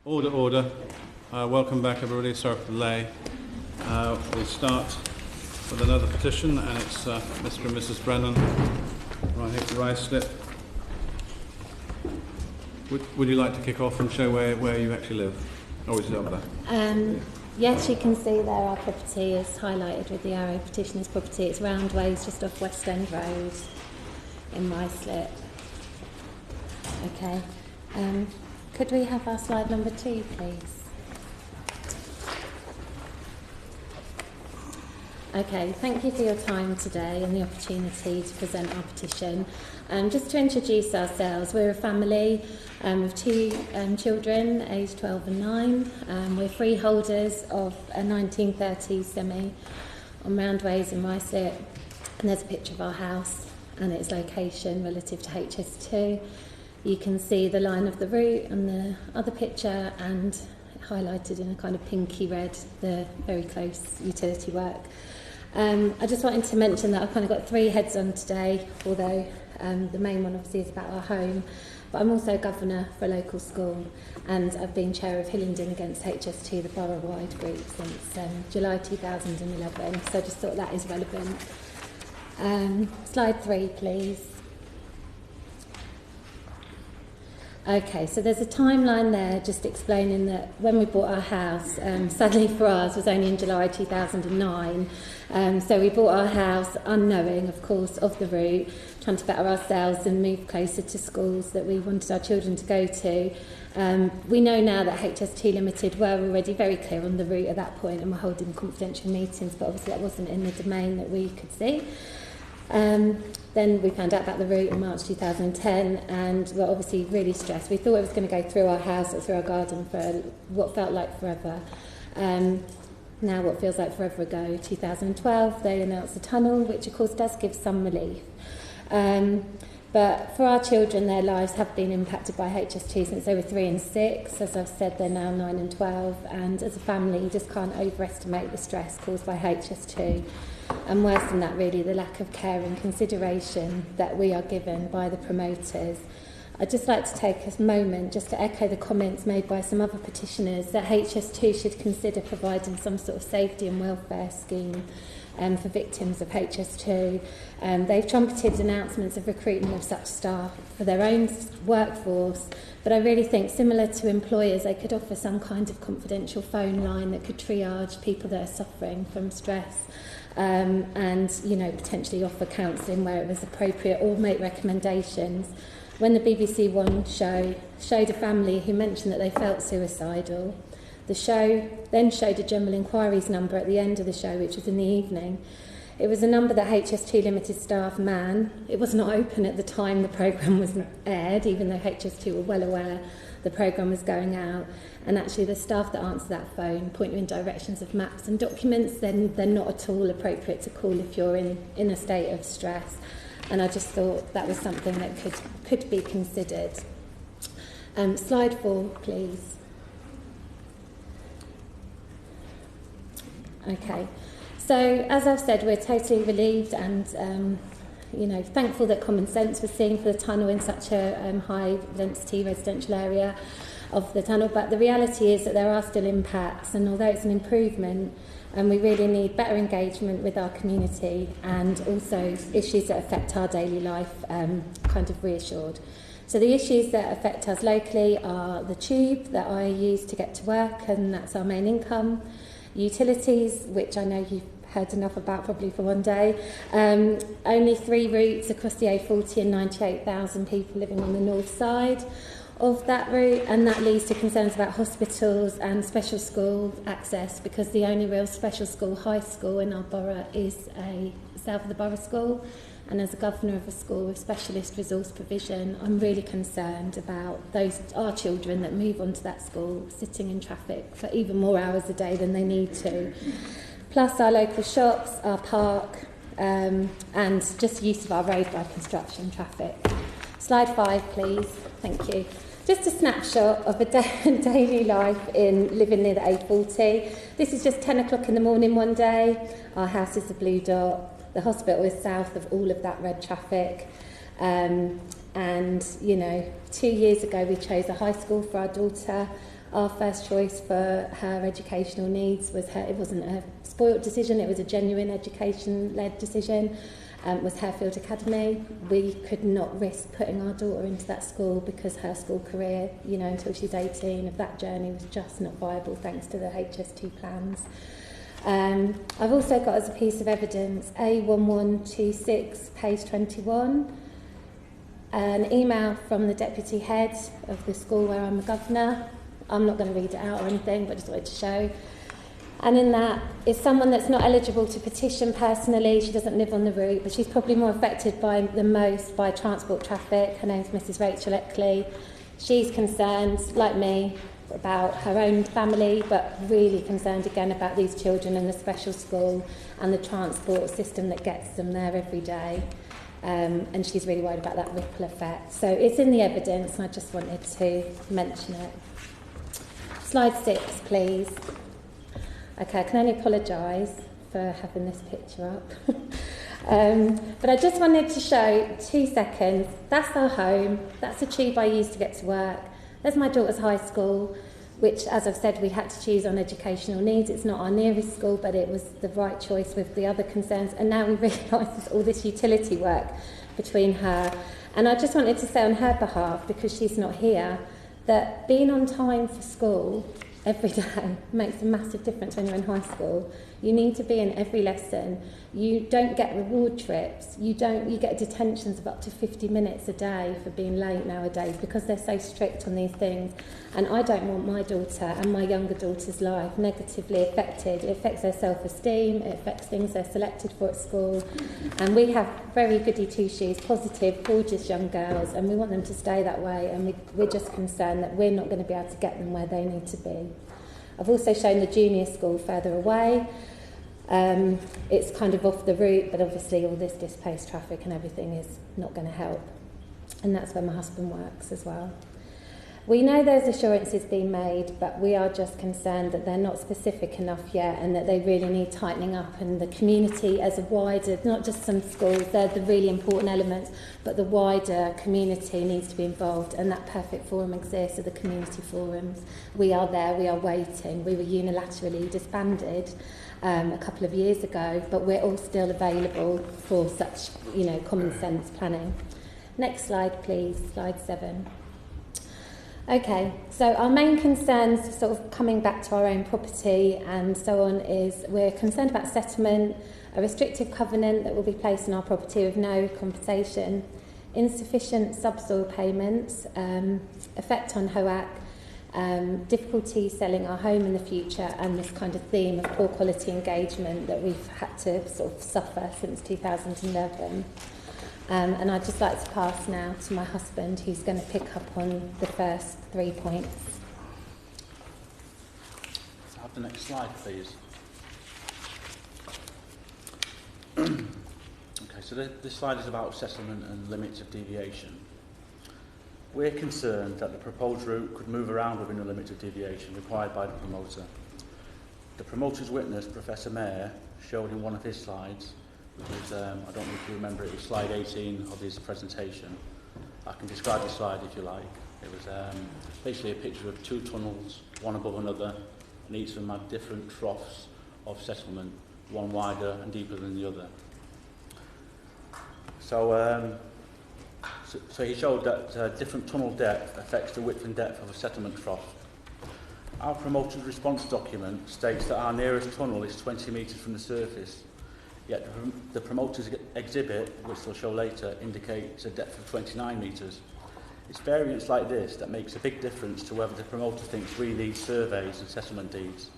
Order, order. Welcome back, everybody. Sorry for the delay. We'll start with another petition, and it's Mr. and Mrs. Brennan, Ruislip. Would you like to kick off and show where you actually live? Or is it over there? Yes, you can see there our property is highlighted with the arrow, petitioner's property. It's Roundways, just off West End Road in Ruislip. Okay. Could we have our slide number 2, please? Okay, thank you for your time today and the opportunity to present our petition. Just to introduce ourselves, we're a family with 2 children, aged 12 and 9. We're freeholders of a 1930s semi on Roundways in Ruislip, and there's a picture of our house and its location relative to HS2. You can see the line of the route on the other picture, and highlighted in a kind of pinky red, the very close utility work. I just wanted to mention that I've kind of got 3 heads on today, although the main one obviously is about our home. But I'm also governor for a local school, and I've been chair of Hillingdon Against HS2, the borough-wide group, since July 2011. So I just thought that is relevant. Slide 3, please. Okay, so there's a timeline there just explaining that when we bought our house, sadly for us, was only in July 2009. So we bought our house unknowing, of course, of the route, trying to better ourselves and move closer to schools that we wanted our children to go to. We know now that HS2 Limited were already very clear on the route at that point and were holding confidential meetings, but obviously that wasn't in the domain that we could see. Then we found out about the route in March 2010, and we're obviously really stressed. We thought it was going to go through our house or through our garden for what felt like forever. Now what feels like forever ago, 2012, they announced the tunnel, which of course does give some relief. But for our children, their lives have been impacted by HS2 since they were 3 and 6. As I've said, they're now 9 and 12, and as a family, you just can't overestimate the stress caused by HS2. And worse than that, really, the lack of care and consideration that we are given by the promoters. I'd just like to take a moment just to echo the comments made by some other petitioners that HS2 should consider providing some sort of safety and welfare scheme for victims of HS2. They've trumpeted announcements of recruitment of such staff for their own workforce, but I really think, similar to employers, they could offer some kind of confidential phone line that could triage people that are suffering from stress. And, you know, potentially offer counselling where it was appropriate, or make recommendations. When the BBC One show showed a family who mentioned that they felt suicidal, the show then showed a general inquiries number at the end of the show, which was in the evening. It was a number that HS2 Limited staff man. It was not open at the time the programme was aired, even though HS2 were well aware the programme was going out. And actually the staff that answer that phone point you in directions of maps and documents. Then they're not at all appropriate to call if you're in a state of stress. And I just thought that was something that could be considered. Slide 4, please. Okay. So, as I've said, we're totally relieved and, thankful that common sense was seen for the tunnel in such a high-density residential area of the tunnel. But the reality is that there are still impacts, and although it's an improvement, we really need better engagement with our community and also issues that affect our daily life kind of reassured. So the issues that affect us locally are the tube that I use to get to work, and that's our main income. Utilities, which I know you've heard enough about probably for one day. Only 3 routes across the A40 and 98,000 people living on the north side of that route, and that leads to concerns about hospitals and special school access, because the only real special school, high school in our borough, is a south of the borough school. And as a governor of a school with specialist resource provision, I'm really concerned about our children that move onto that school sitting in traffic for even more hours a day than they need to. Plus our local shops, our park, and just use of our road by construction traffic. Slide 5, please. Thank you. Just a snapshot of a daily life in living near the A40. This is just 10 o'clock in the morning one day. Our house is the blue dot. The hospital is south of all of that red traffic. And, you know, 2 years ago we chose a high school for our daughter. Our first choice for her educational needs was it wasn't a spoilt decision, it was a genuine education-led decision. Was Harefield Academy. We could not risk putting our daughter into that school because her school career, you know, until she's 18, of that journey was just not viable thanks to the HS2 plans. I've also got as a piece of evidence A1126, page 21, an email from the deputy head of the school where I'm a governor. I'm not going to read it out or anything, but just wanted to show. And in that is someone that's not eligible to petition personally. She doesn't live on the route, but she's probably more affected than most by transport traffic. Her name's Mrs. Rachel Eckley. She's concerned, like me, about her own family, but really concerned again about these children in the special school and the transport system that gets them there every day. And she's really worried about that ripple effect. So it's in the evidence, and I just wanted to mention it. Slide 6, please. Okay, I can only apologise for having this picture up. But I just wanted to show 2 seconds. That's our home. That's the tube I use to get to work. There's my daughter's high school, which, as I've said, we had to choose on educational needs. It's not our nearest school, but it was the right choice with the other concerns. And now we realise there's all this utility work between her. And I just wanted to say on her behalf, because she's not here, that being on time for school every day makes a massive difference when you're in high school. You need to be in every lesson. You don't get reward trips. You get detentions of up to 50 minutes a day for being late nowadays because they're so strict on these things. And I don't want my daughter and my younger daughter's life negatively affected. It affects their self-esteem, it affects things they're selected for at school. And we have very goody two-shoes, positive, gorgeous young girls, and we want them to stay that way, and we're just concerned that we're not going to be able to get them where they need to be. I've also shown the junior school further away. It's kind of off the route, but obviously all this displaced traffic and everything is not going to help. And that's where my husband works as well. We know there's assurances being made, but we are just concerned that they're not specific enough yet and that they really need tightening up, and the community as a wider, not just some schools, they're the really important elements, but the wider community needs to be involved, and that perfect forum exists, are the community forums. We are there, we are waiting. We were unilaterally disbanded a couple of years ago, but we're all still available for such, common sense planning. Next slide, please, slide 7. Okay, so our main concerns, sort of coming back to our own property and so on, is we're concerned about settlement, a restrictive covenant that will be placed on our property with no compensation, insufficient subsoil payments, effect on HOAC, difficulty selling our home in the future, and this kind of theme of poor quality engagement that we've had to sort of suffer since 2011. And I'd just like to pass now to my husband, who's going to pick up on the first 3 points. Have the next slide, please. Okay, so this slide is about settlement and limits of deviation. We're concerned that the proposed route could move around within the limits of deviation required by the promoter. The promoter's witness, Professor Mayer, showed in one of his slides, which is, I don't know if you remember, it was slide 18 of his presentation. I can describe the slide if you like. It was basically a picture of 2 tunnels, one above another, and each of them had different troughs of settlement, one wider and deeper than the other. So he showed that different tunnel depth affects the width and depth of a settlement trough. Our promoter's response document states that our nearest tunnel is 20 metres from the surface, yet the promoter's exhibit, which they'll show later, indicates a depth of 29 metres. It's variance like this that makes a big difference to whether the promoter thinks we need surveys and settlement deeds.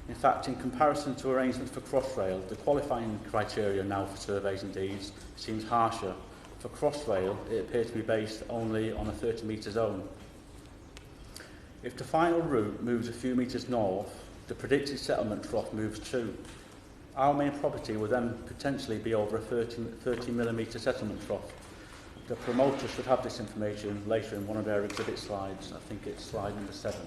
In fact, in comparison to arrangements for Crossrail, the qualifying criteria now for surveys and deeds seems harsher. For Crossrail, it appears to be based only on a 30-metre zone. If the final route moves a few metres north, the predicted settlement trough moves too. Our main property will then potentially be over a 30mm settlement trough. The promoter should have this information later in one of their exhibit slides. I think it's slide number 7.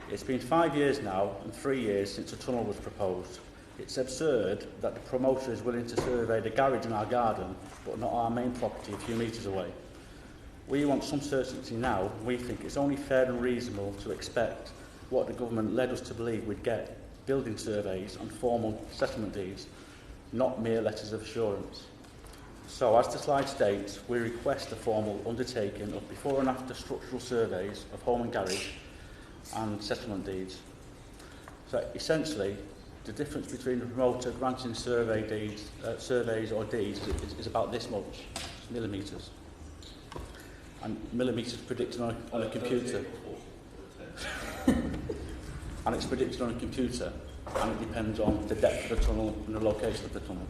It's been 5 years now and 3 years since a tunnel was proposed. It's absurd that the promoter is willing to survey the garage in our garden, but not our main property a few metres away. We want some certainty now. We think it's only fair and reasonable to expect what the government led us to believe we'd get: building surveys and formal settlement deeds, not mere letters of assurance. So, as the slide states, we request a formal undertaking of before and after structural surveys of home and garage and settlement deeds. So, essentially, the difference between the promoter granting surveys or deeds is about this much, millimetres. And millimetres predicted on a computer. And it's predicted on a computer, and it depends on the depth of the tunnel and the location of the tunnel.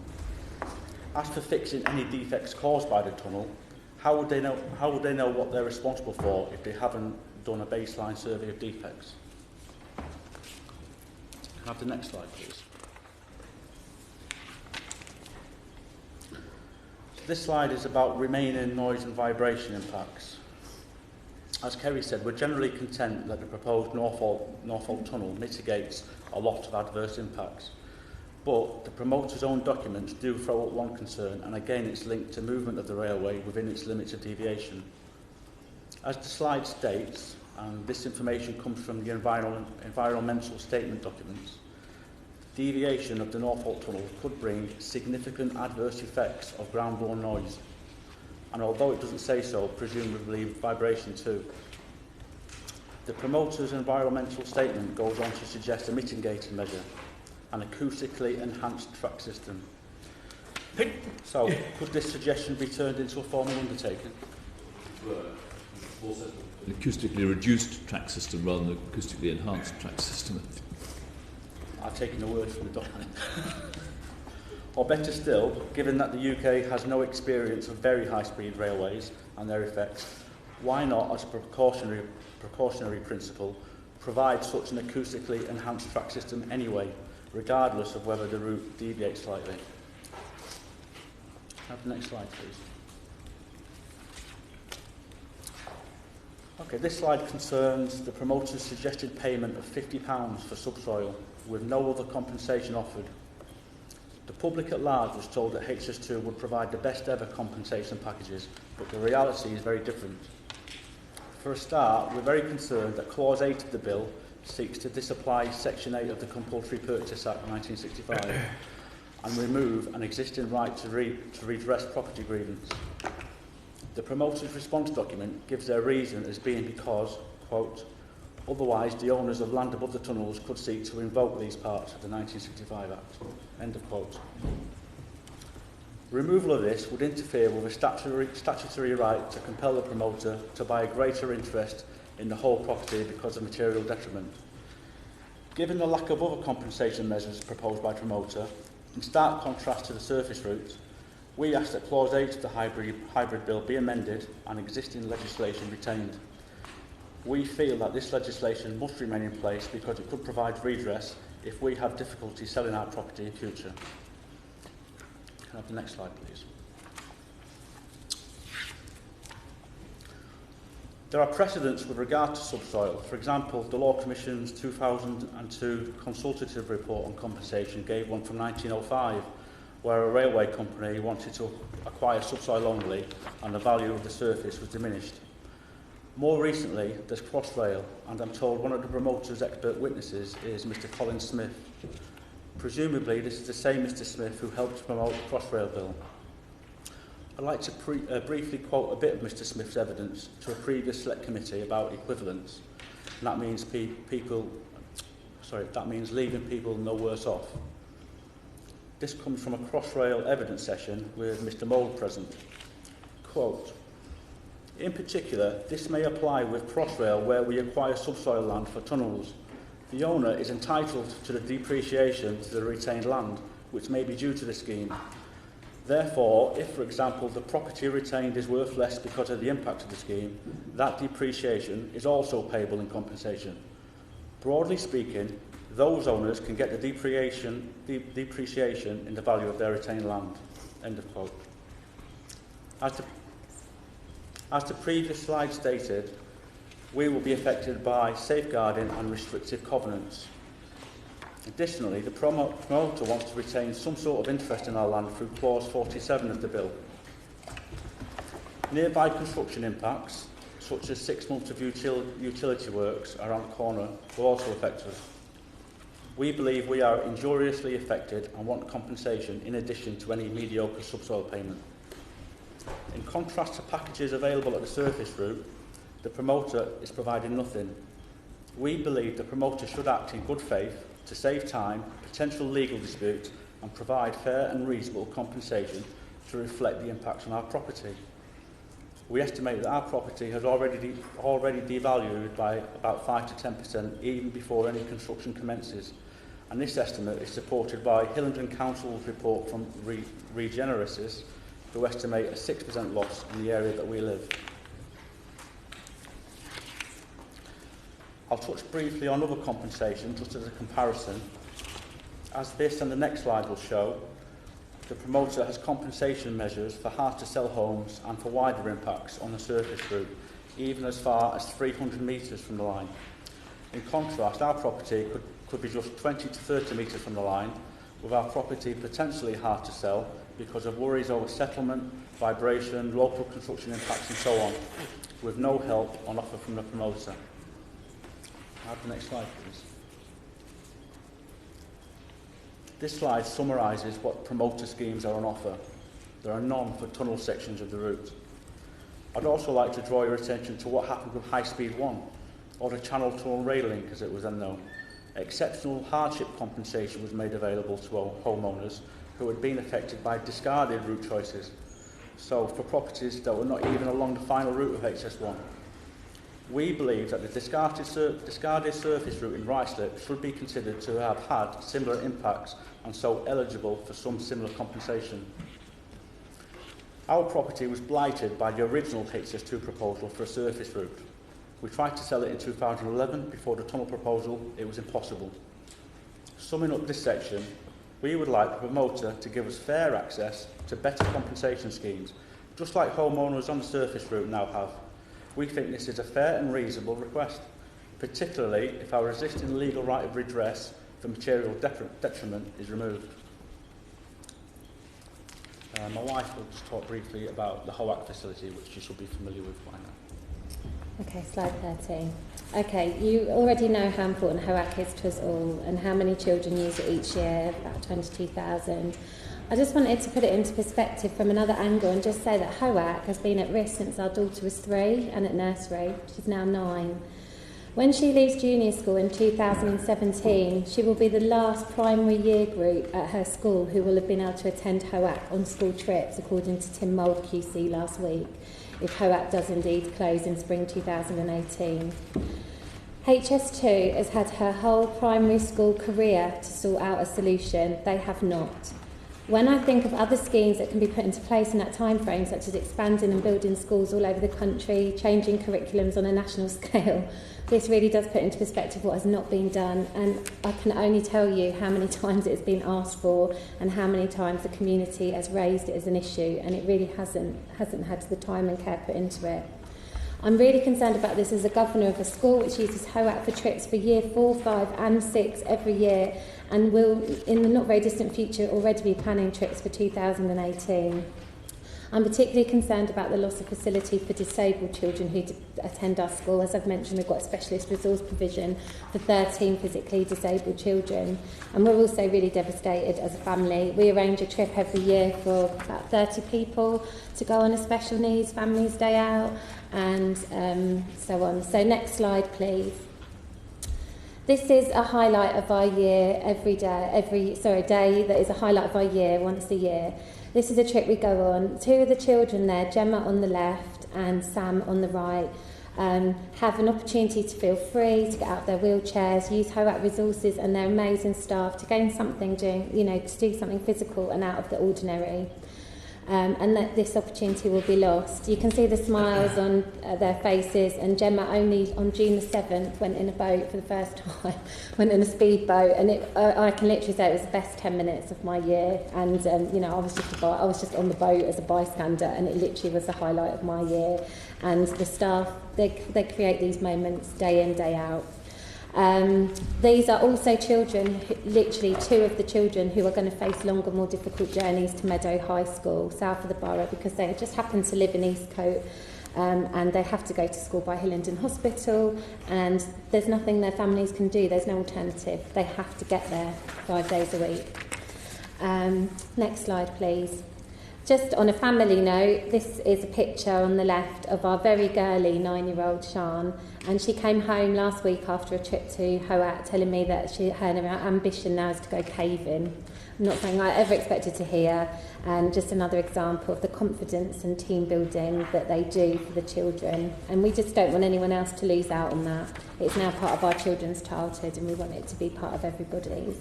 As for fixing any defects caused by the tunnel, how would they know what they're responsible for if they haven't done a baseline survey of defects? Can I have the next slide, please? So this slide is about remaining noise and vibration impacts. As Keri said, we're generally content that the proposed Norfolk tunnel mitigates a lot of adverse impacts. But the promoter's own documents do throw up one concern, and again it's linked to movement of the railway within its limits of deviation. As the slide states, and this information comes from the environmental statement documents, deviation of the Norfolk tunnel could bring significant adverse effects of ground-borne noise, and although it doesn't say so, presumably vibration too. The promoter's environmental statement goes on to suggest a mitigating measure, an acoustically enhanced track system. So, could this suggestion be turned into a formal undertaking? An acoustically reduced track system rather than an acoustically enhanced track system. I've taken the word from the document. Or better still, given that the UK has no experience of very high-speed railways and their effects, why not, as a precautionary principle, provide such an acoustically enhanced track system anyway, regardless of whether the route deviates slightly? Have the next slide, please. Okay, this slide concerns the promoter's suggested payment of £50 for subsoil, with no other compensation offered. The public at large was told that HS2 would provide the best ever compensation packages, but the reality is very different. For a start, we're very concerned that Clause 8 of the bill seeks to disapply Section 8 of the Compulsory Purchase Act 1965 and remove an existing right to redress property grievance. The promoter's response document gives their reason as being because, quote, otherwise the owners of land above the tunnels could seek to invoke these parts of the 1965 Act, end of quote. Removal of this would interfere with a statutory right to compel the promoter to buy a greater interest in the whole property because of material detriment. Given the lack of other compensation measures proposed by the promoter, in stark contrast to the surface route, we ask that Clause 8 of the hybrid bill be amended and existing legislation retained. We feel that this legislation must remain in place because it could provide redress if we have difficulty selling our property in future. Can I have the next slide, please? There are precedents with regard to subsoil. For example, the Law Commission's 2002 consultative report on compensation gave one from 1905, where a railway company wanted to acquire subsoil only and the value of the surface was diminished. More recently, there's Crossrail, and I'm told one of the promoter's expert witnesses is Mr. Colin Smith. Presumably, this is the same Mr. Smith who helped promote the Crossrail bill. I'd like to briefly quote a bit of Mr. Smith's evidence to a previous select committee about equivalence, and that means leaving people no worse off. This comes from a Crossrail evidence session with Mr. Mould present. Quote, in particular, this may apply with Crossrail where we acquire subsoil land for tunnels. The owner is entitled to the depreciation to the retained land, which may be due to the scheme. Therefore, if, for example, the property retained is worth less because of the impact of the scheme, that depreciation is also payable in compensation. Broadly speaking, those owners can get the depreciation in the value of their retained land. End of quote. As the previous slide stated, we will be affected by safeguarding and restrictive covenants. Additionally, the promoter wants to retain some sort of interest in our land through clause 47 of the bill. Nearby construction impacts, such as 6 months of utility works around the corner, will also affect us. We believe we are injuriously affected and want compensation in addition to any mediocre subsoil payment. In contrast to packages available at the surface route, the promoter is providing nothing. We believe the promoter should act in good faith to save time, potential legal disputes, and provide fair and reasonable compensation to reflect the impacts on our property. We estimate that our property has already devalued by about 5 to 10% even before any construction commences, and this estimate is supported by Hillingdon Council's report from Regenesis, who estimate a 6% loss in the area that we live. I'll touch briefly on other compensation just as a comparison. As this and the next slide will show, the promoter has compensation measures for hard-to-sell homes and for wider impacts on the surface route, even as far as 300 metres from the line. In contrast, our property could be just 20 to 30 metres from the line, with our property potentially hard to sell because of worries over settlement, vibration, local construction impacts and so on, with no help on offer from the promoter. Have the next slide, please. This slide summarises what promoter schemes are on offer. There are none for tunnel sections of the route. I'd also like to draw your attention to what happened with High Speed 1, or the Channel Tunnel Rail Link as it was then known. Exceptional hardship compensation was made available to homeowners who had been affected by discarded route choices, so for properties that were not even along the final route of HS1. We believe that the discarded surface route in Ruislip should be considered to have had similar impacts and so eligible for some similar compensation. Our property was blighted by the original HS2 proposal for a surface route. We tried to sell it in 2011 before the tunnel proposal. It was impossible. Summing up this section, we would like the promoter to give us fair access to better compensation schemes, just like homeowners on the surface route now have. We think this is a fair and reasonable request, particularly if our existing legal right of redress for material detriment is removed. My wife will just talk briefly about the HOAC facility, which you should be familiar with by now. Okay, slide 13. Okay, you already know how important HOAC is to us all and how many children use it each year, about 22,000. I just wanted to put it into perspective from another angle and just say that HOAC has been at risk since our daughter was 3 and at nursery. She's now 9. When she leaves junior school in 2017, she will be the last primary year group at her school who will have been able to attend HOAC on school trips, according to Tim Mould QC last week, if HOAC does indeed close in spring 2018. HS2 has had her whole primary school career to sort out a solution. They have not. When I think of other schemes that can be put into place in that time frame, such as expanding and building schools all over the country, changing curriculums on a national scale, this really does put into perspective what has not been done, and I can only tell you how many times it has been asked for and how many times the community has raised it as an issue, and it really hasn't had the time and care put into it. I'm really concerned about this as a governor of a school which uses HOAC for trips for year 4, 5 and 6 every year, and will, in the not very distant future, already be planning trips for 2018. I'm particularly concerned about the loss of facility for disabled children who attend our school. As I've mentioned, we've got a specialist resource provision for 13 physically disabled children. And we're also really devastated as a family. We arrange a trip every year for about 30 people to go on a special needs families day out, and so on. So next slide, please. This is a highlight of our year every day, day that is a highlight of our year once a year. This is a trip we go on. 2 of the children there, Gemma on the left and Sam on the right, have an opportunity to feel free, to get out their wheelchairs, use HOAC resources and their amazing staff to gain something, to do something physical and out of the ordinary. And that this opportunity will be lost. You can see the smiles on their faces, and Gemma only on June the 7th went in a boat for the first time, went in a speedboat, and I can literally say it was the best 10 minutes of my year, and I was just on the boat as a bystander, and it literally was the highlight of my year. And the staff, they create these moments day in, day out. These are also children, literally 2 of the children who are going to face longer, more difficult journeys to Meadow High School, south of the borough, because they just happen to live in Eastcote, and they have to go to school by Hillingdon Hospital, and there's nothing their families can do. There's no alternative. They have to get there 5 days a week. Next slide, please. Just on a family note, this is a picture on the left of our very girly 9-year-old Sian, and she came home last week after a trip to Hoat telling me that her ambition now is to go caving. I'm not something I ever expected to hear, and just another example of the confidence and team building that they do for the children, and we just don't want anyone else to lose out on that. It's now part of our children's childhood, and we want it to be part of everybody's.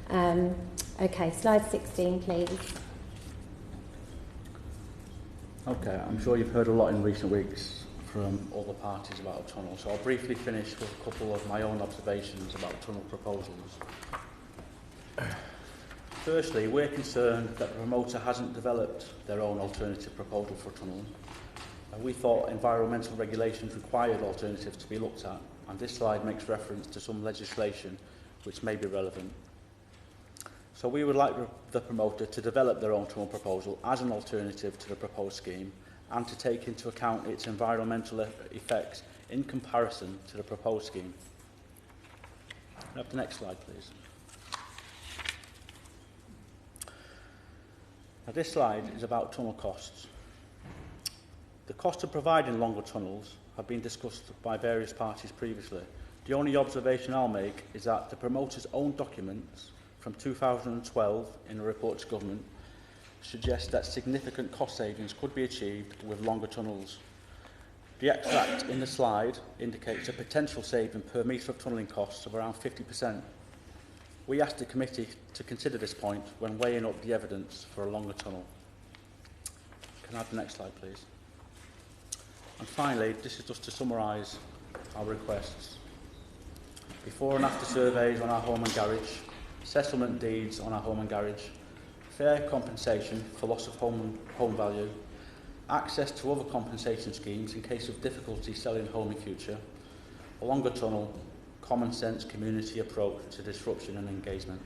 Okay, slide 16 please. Okay, I'm sure you've heard a lot in recent weeks from other parties about a tunnel, so I'll briefly finish with a couple of my own observations about tunnel proposals. Firstly, we're concerned that the promoter hasn't developed their own alternative proposal for a tunnel. We thought environmental regulations required alternatives to be looked at, and this slide makes reference to some legislation which may be relevant. So we would like the promoter to develop their own tunnel proposal as an alternative to the proposed scheme, and to take into account its environmental effects in comparison to the proposed scheme. Have the next slide, please. Now, this slide is about tunnel costs. The cost of providing longer tunnels have been discussed by various parties previously. The only observation I'll make is that the promoter's own documents from 2012 in a report to government suggest that significant cost savings could be achieved with longer tunnels. The extract in the slide indicates a potential saving per metre of tunnelling costs of around 50%. We asked the committee to consider this point when weighing up the evidence for a longer tunnel. Can I have the next slide, please? And finally, this is just to summarise our requests. Before and after surveys on our home and garage, settlement deeds on our home and garage, fair compensation for loss of home value, access to other compensation schemes in case of difficulty selling home in future, a longer tunnel, common sense community approach to disruption and engagement.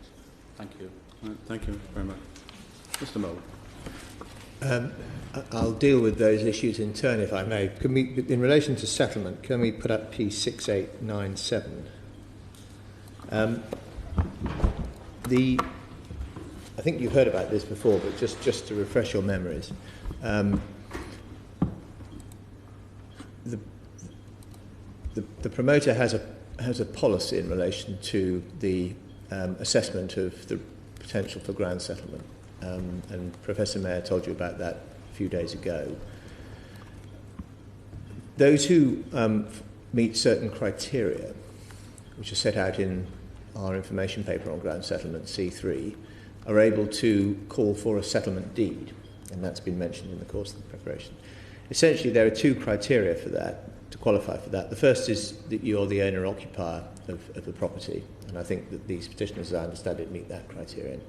Thank you. Right, thank you very much. Mr. Mould. I'll deal with those issues in turn, if I may. Can we, in relation to settlement, can we put up P6897? I think you've heard about this before, but just to refresh your memories, the promoter has a policy in relation to the assessment of the potential for ground settlement, and Professor Mayer told you about that a few days ago. Those who meet certain criteria, which are set out in our information paper on ground settlement, C3, are able to call for a settlement deed, and that's been mentioned in the course of the preparation. Essentially, there are 2 criteria for that, to qualify for that. The first is that you're the owner-occupier of the property, and I think that these petitioners, as I understand it, meet that criterion.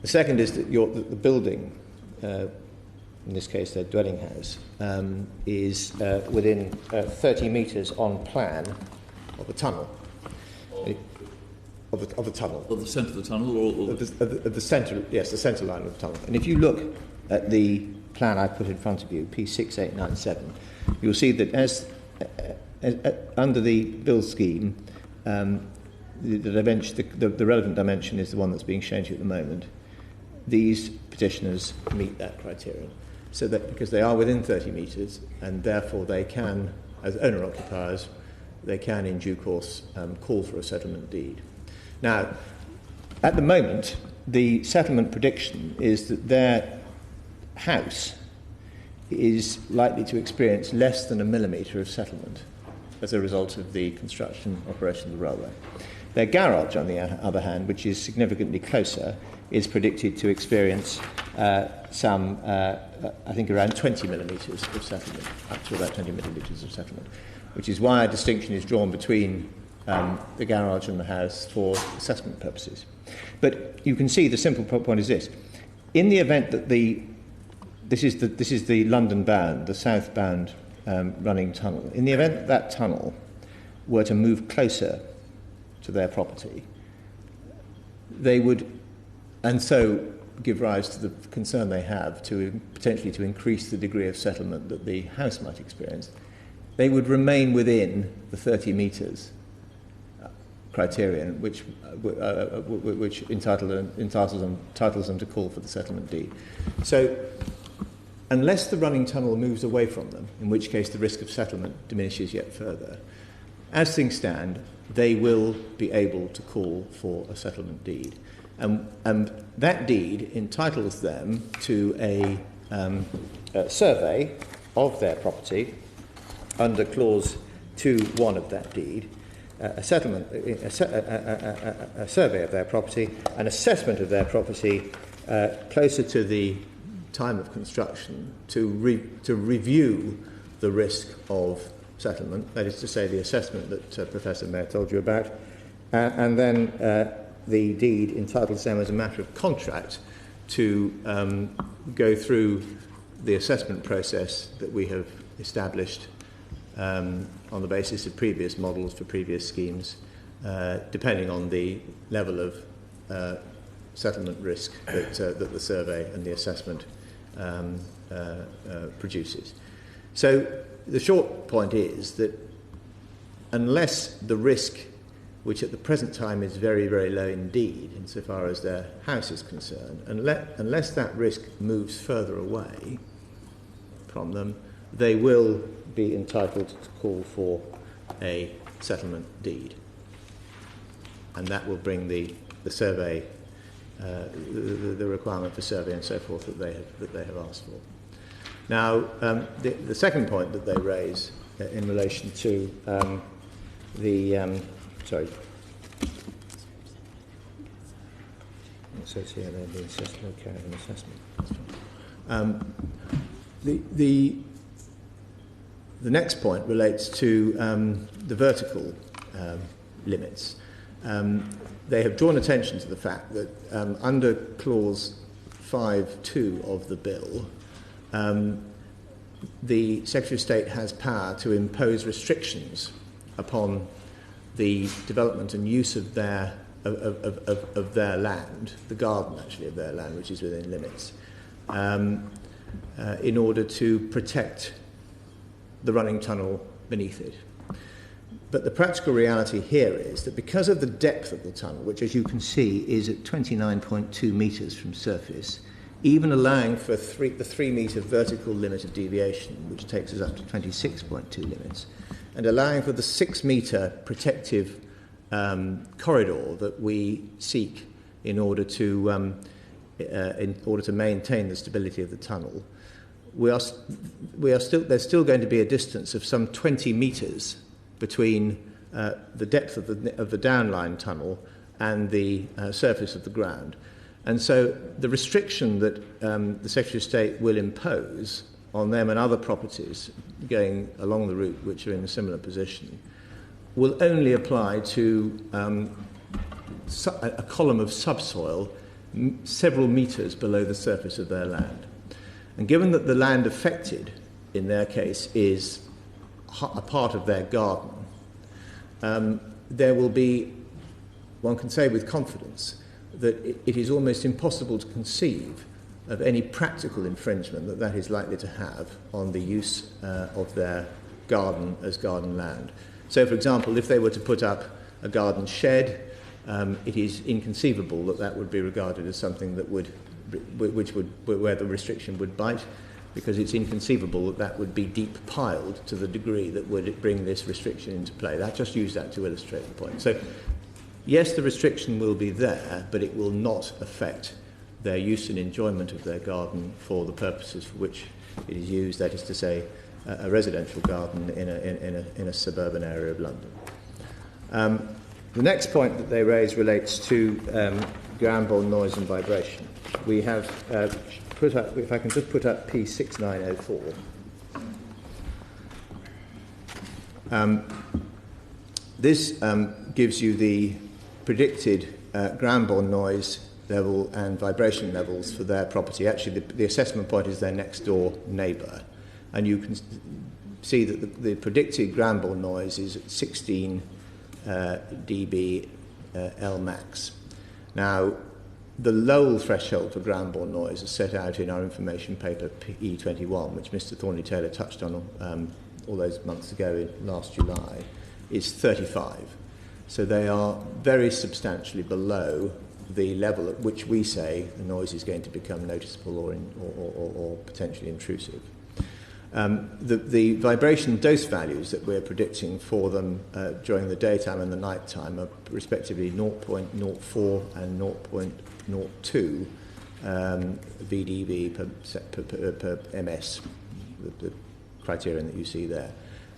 The second is that the building, in this case their dwelling house, is within 30 metres on plan of a tunnel. Of a tunnel. Of the centre of the tunnel, or of the centre, yes, the centre line of the tunnel. And if you look at the plan I put in front of you, P6897, you'll see that as under the build scheme, the relevant dimension is the one that's being shown to you at the moment. These petitioners meet that criterion, so that because they are within 30 metres, and therefore they can, as owner-occupiers, they can in due course call for a settlement deed. Now, at the moment, the settlement prediction is that their house is likely to experience less than 1 millimetre of settlement as a result of the construction operation of the railway. Their garage, on the other hand, which is significantly closer, is predicted to experience some, I think, around 20 millimetres of settlement, up to about 20 millimetres of settlement, which is why a distinction is drawn between the garage and the house for assessment purposes. But you can see the simple point is this. In the event that this is the London bound, the southbound running tunnel, in the event that tunnel were to move closer to their property, they would, and so give rise to the concern they have to potentially to increase the degree of settlement that the house might experience, they would remain within the 30 metres criterion, which entitles them to call for the settlement deed. So, unless the running tunnel moves away from them, in which case the risk of settlement diminishes yet further, as things stand, they will be able to call for a settlement deed. And that deed entitles them to a survey of their property under clause 2.1 of that deed, a survey of their property, an assessment of their property closer to the time of construction to review the risk of settlement, that is to say the assessment that Professor Mayer told you about, and then the deed entitles them as a matter of contract to go through the assessment process that we have established on the basis of previous models for previous schemes, depending on the level of settlement risk that the survey and the assessment produces. So the short point is that unless the risk, which at the present time is very, very low indeed, insofar as their house is concerned, unless that risk moves further away from them, they will be entitled to call for a settlement deed. And that will bring the survey, the requirement for survey and so forth that they have asked for. Now, the second point that they raise in relation to the next point relates to the vertical limits. They have drawn attention to the fact that under clause 5.2 of the bill, the Secretary of State has power to impose restrictions upon the development and use of their land, the garden actually of their land, which is within limits, in order to protect the running tunnel beneath it. But the practical reality here is that because of the depth of the tunnel, which as you can see is at 29.2 metres from surface, even allowing for the 3 metre vertical limit of deviation, which takes us up to 26.2 limits, and allowing for the 6 metre protective corridor that we seek in order to maintain the stability of the tunnel, there's still going to be a distance of some 20 metres between the depth of the downline tunnel and the surface of the ground. And so the restriction that the Secretary of State will impose on them and other properties going along the route which are in a similar position will only apply to a column of subsoil several metres below the surface of their land. And given that the land affected, in their case, is a part of their garden, there will be, one can say with confidence, that it is almost impossible to conceive of any practical infringement that is likely to have on the use of their garden as garden land. So, for example, if they were to put up a garden shed, it is inconceivable that would be regarded as something that where the restriction would bite, because it's inconceivable that would be deep piled to the degree that would bring this restriction into play. I just use that to illustrate the point. So, yes, the restriction will be there, but it will not affect their use and enjoyment of their garden for the purposes for which it is used, that is to say, a residential garden in a suburban area of London. The next point that they raise relates to ground-borne noise and vibration. We have put up, if I can just put up P6904. This gives you the predicted ground-borne noise level and vibration levels for their property. Actually, the assessment point is their next-door neighbour, and you can see that the predicted ground bore noise is at 16 dB L max. Now, the Lowell threshold for ground bore noise is set out in our information paper E21, which Mr. Thornley-Taylor touched on all those months ago in last July, is 35. So they are very substantially below the level at which we say the noise is going to become noticeable or potentially intrusive. The vibration dose values that we're predicting for them during the daytime and the nighttime are respectively 0.04 and 0.02 VdV per ms, the criterion that you see there.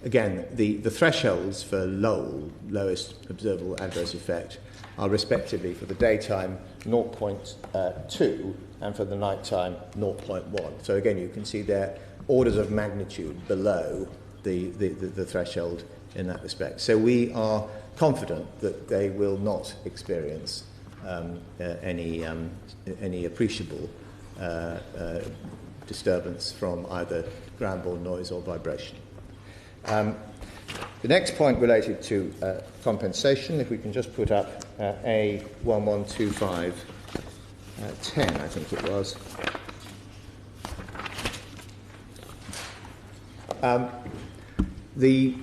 Again, the thresholds for Lowell, lowest observable adverse effect, are respectively for the daytime 0.2 and for the nighttime 0.1. So again, you can see they're orders of magnitude below the threshold in that respect. So we are confident that they will not experience any appreciable disturbance from either ground-borne noise or vibration. The next point related to compensation, if we can just put up A112510, I think it was. The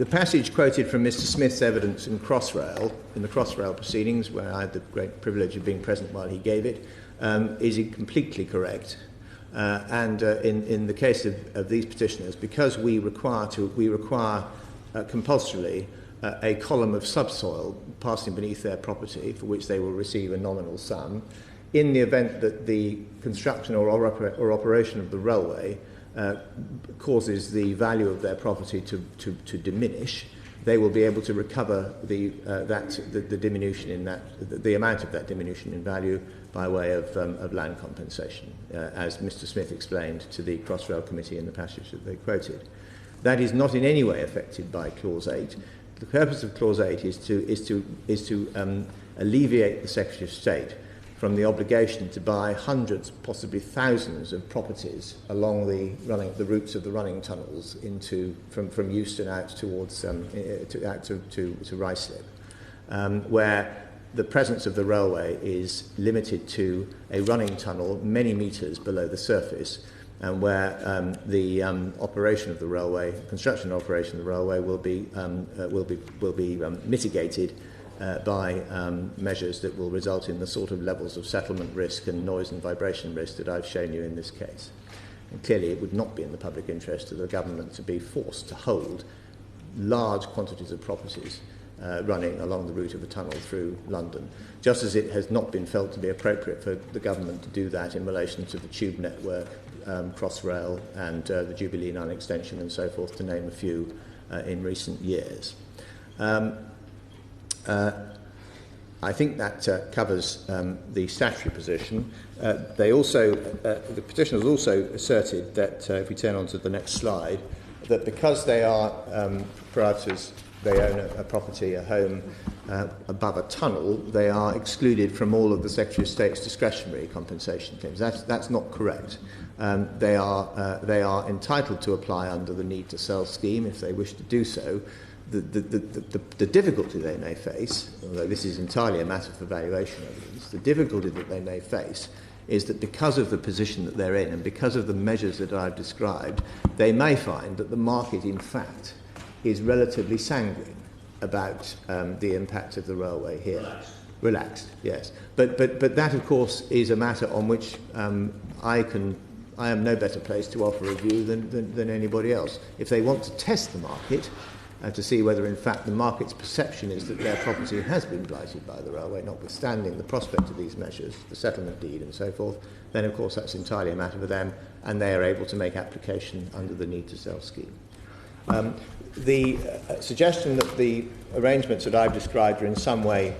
passage quoted from Mr. Smith's evidence in the Crossrail proceedings, where I had the great privilege of being present while he gave it, is completely correct. And in the case of these petitioners, because we require compulsorily a column of subsoil passing beneath their property, for which they will receive a nominal sum, in the event that the construction or operation of the railway causes the value of their property to diminish, they will be able to recover the diminution in the amount of that diminution in value by way of land compensation, as Mr. Smith explained to the Crossrail Committee in the passage that they quoted. That is not in any way affected by Clause 8. The purpose of Clause 8 is to alleviate the Secretary of State from the obligation to buy hundreds, possibly thousands of properties along the routes of the running tunnels from Euston out towards to Ruislip, where the presence of the railway is limited to a running tunnel many metres below the surface, and where the operation of the railway, construction and operation of the railway, will be mitigated by measures that will result in the sort of levels of settlement risk and noise and vibration risk that I've shown you in this case. And clearly it would not be in the public interest of the government to be forced to hold large quantities of properties running along the route of the tunnel through London, just as it has not been felt to be appropriate for the government to do that in relation to the tube network, Crossrail and the Jubilee Line extension and so forth, to name a few in recent years. I think that covers the statutory position. The petitioners also asserted that, if we turn on to the next slide, that because they are proprietors, they own a property, a home above a tunnel, they are excluded from all of the Secretary of State's discretionary compensation claims. That's not correct. They are entitled to apply under the need to sell scheme if they wish to do so. The difficulty they may face, although this is entirely a matter for valuation evidence, the difficulty that they may face is that because of the position that they're in and because of the measures that I've described, they may find that the market, in fact, is relatively sanguine about the impact of the railway here. Relaxed, yes. But that, of course, is a matter on which I am no better placed to offer a view than anybody else. If they want to test the market, to see whether, in fact, the market's perception is that their property has been blighted by the railway, notwithstanding the prospect of these measures, the settlement deed and so forth, then, of course, that's entirely a matter for them, and they are able to make application under the need to sell scheme. The suggestion that the arrangements that I've described are in some way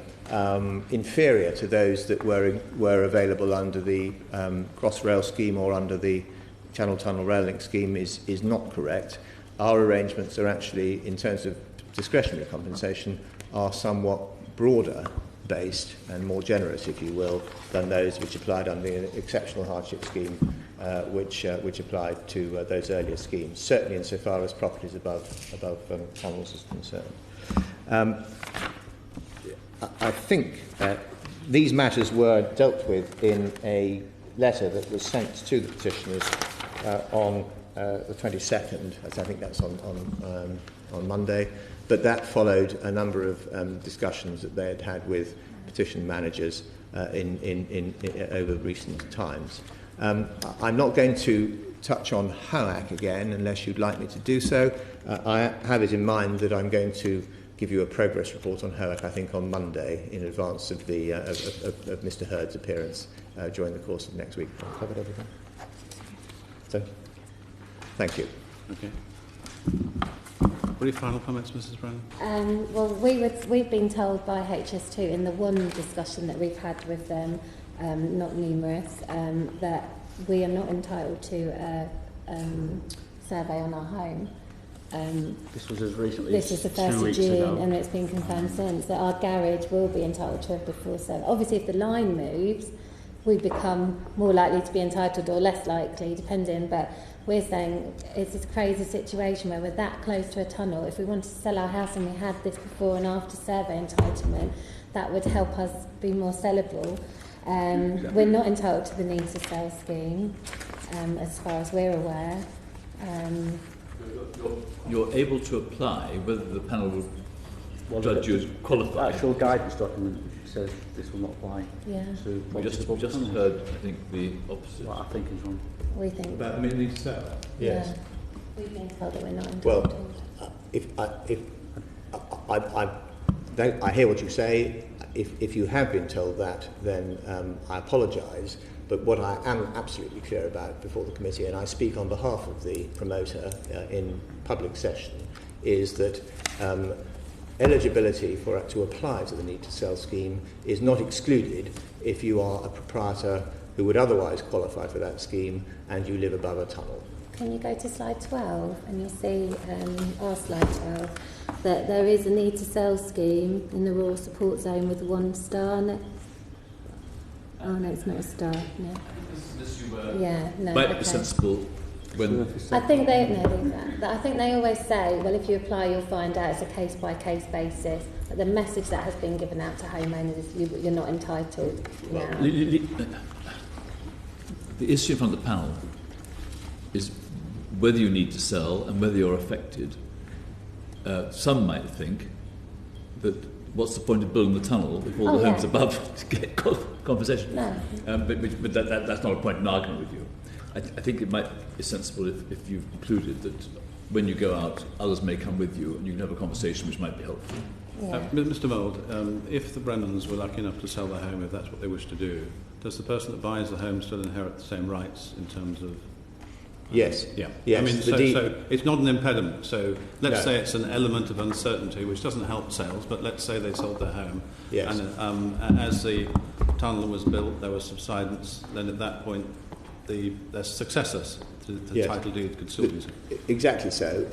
inferior to those that were available under the Crossrail scheme or under the Channel Tunnel Rail Link scheme is not correct. Our arrangements are actually, in terms of discretionary compensation, are somewhat broader based and more generous, if you will, than those which applied under the exceptional hardship scheme which applied to those earlier schemes, certainly insofar as properties above tunnels is concerned. I think these matters were dealt with in a letter that was sent to the petitioners on the 22nd, I think that's on Monday, but that followed a number of discussions that they had with petition managers in over recent times. I'm not going to touch on HOAC again unless you'd like me to do so. I have it in mind that I'm going to give you a progress report on HOAC, I think, on Monday in advance of the of Mr. Hurd's appearance during the course of next week. I've covered everything. So, thank you. Okay. What are your final comments, Mrs. Brennan? Well, we've been told by HS2 in the one discussion that we've had with them, not numerous, that we are not entitled to a survey on our home. This was as recently This is the 1st 2 of weeks June, ago. and it's been confirmed since that our garage will be entitled to a before survey. Obviously, if the line moves, we become more likely to be entitled or less likely, depending. But we're saying it's this crazy situation where we're that close to a tunnel. If we wanted to sell our house and we had this before and after survey entitlement, that would help us be more sellable. We're not entitled to the need to sell scheme, as far as we're aware. You're able to apply whether the panel will judge you as qualified. The actual guidance document says this will not apply Yeah, to We just tunnels. heard, I think, the opposite. What I think is wrong. we think. About the need to sell? Yes. Yeah, we've been told that we're not entitled. Well, I hear what you say. If you have been told that, then I apologise. But what I am absolutely clear about before the committee, and I speak on behalf of the promoter in public session, is that eligibility to apply to the need to sell scheme is not excluded if you are a proprietor who would otherwise qualify for that scheme and you live above a tunnel. Can you go to slide 12 and you'll see our slide 12 that there is a need to sell scheme in the rural support zone with 1 star. Oh no, it's not a star. No. Yeah, no. Might be okay. sensible when I think they always say, well, if you apply, you'll find out. It's a case by case basis. But the message that has been given out to homeowners is you're not entitled now. the issue in front of the panel is whether you need to sell and whether you're affected. Some might think that what's the point of building the tunnel if all the homes above to get compensation? No. But that's not a point in argument with you. I think it might be sensible if you've concluded that when you go out, others may come with you and you can have a conversation which might be helpful. Yeah. Mr. Mould, if the Brennans were lucky enough to sell their home, if that's what they wish to do, does the person that buys the home still inherit the same rights in terms of... Yes. Yeah. Yes. I mean, so it's not an impediment. So let's say it's an element of uncertainty, which doesn't help sales, but let's say they sold their home. Yes. And as the tunnel was built, there was subsidence. Then at that point, their successors to the title deed could still use it. Exactly so.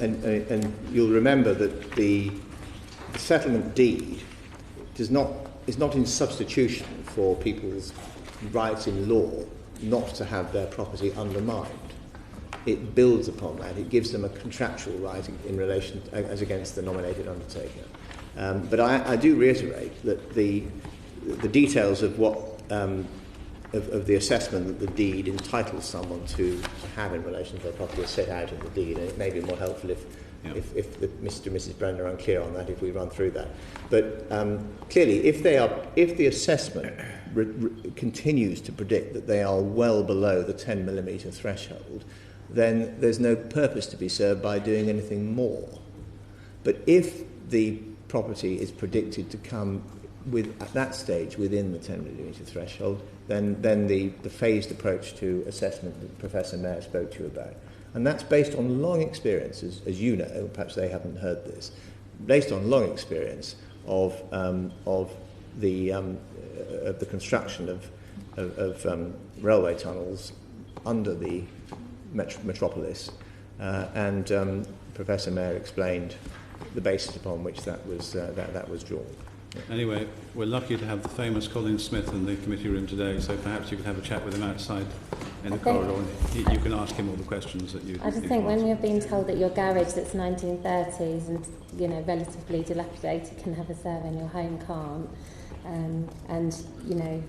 And you'll remember that the settlement deed is not in substitution for people's rights in law not to have their property undermined. It builds upon that. It gives them a contractual right in relation as against the nominated undertaker. But I do reiterate that the details of what of the assessment that the deed entitles someone to have in relation to their property is set out in the deed, and it may be more helpful if Mr. and Mrs. Brennan are unclear on that, if we run through that. But clearly, if the assessment continues to predict that they are well below the 10 millimetre threshold, then there's no purpose to be served by doing anything more. But if the property is predicted to come at that stage within the 10 millimetre threshold, then the phased approach to assessment that Professor Mayer spoke to you about. And that's based on long experience, as you know, perhaps they haven't heard this, based on long experience of the construction of railway tunnels under the metropolis, and Professor Mayer explained the basis upon which that was drawn. Anyway, we're lucky to have the famous Colin Smith in the committee room today, so perhaps you could have a chat with him outside in the I think- corridor, and you can ask him all the questions that you. I just you think want. when you're being told that your garage that's 1930s and, you know, relatively dilapidated can have a survey and your home can't, and, you know,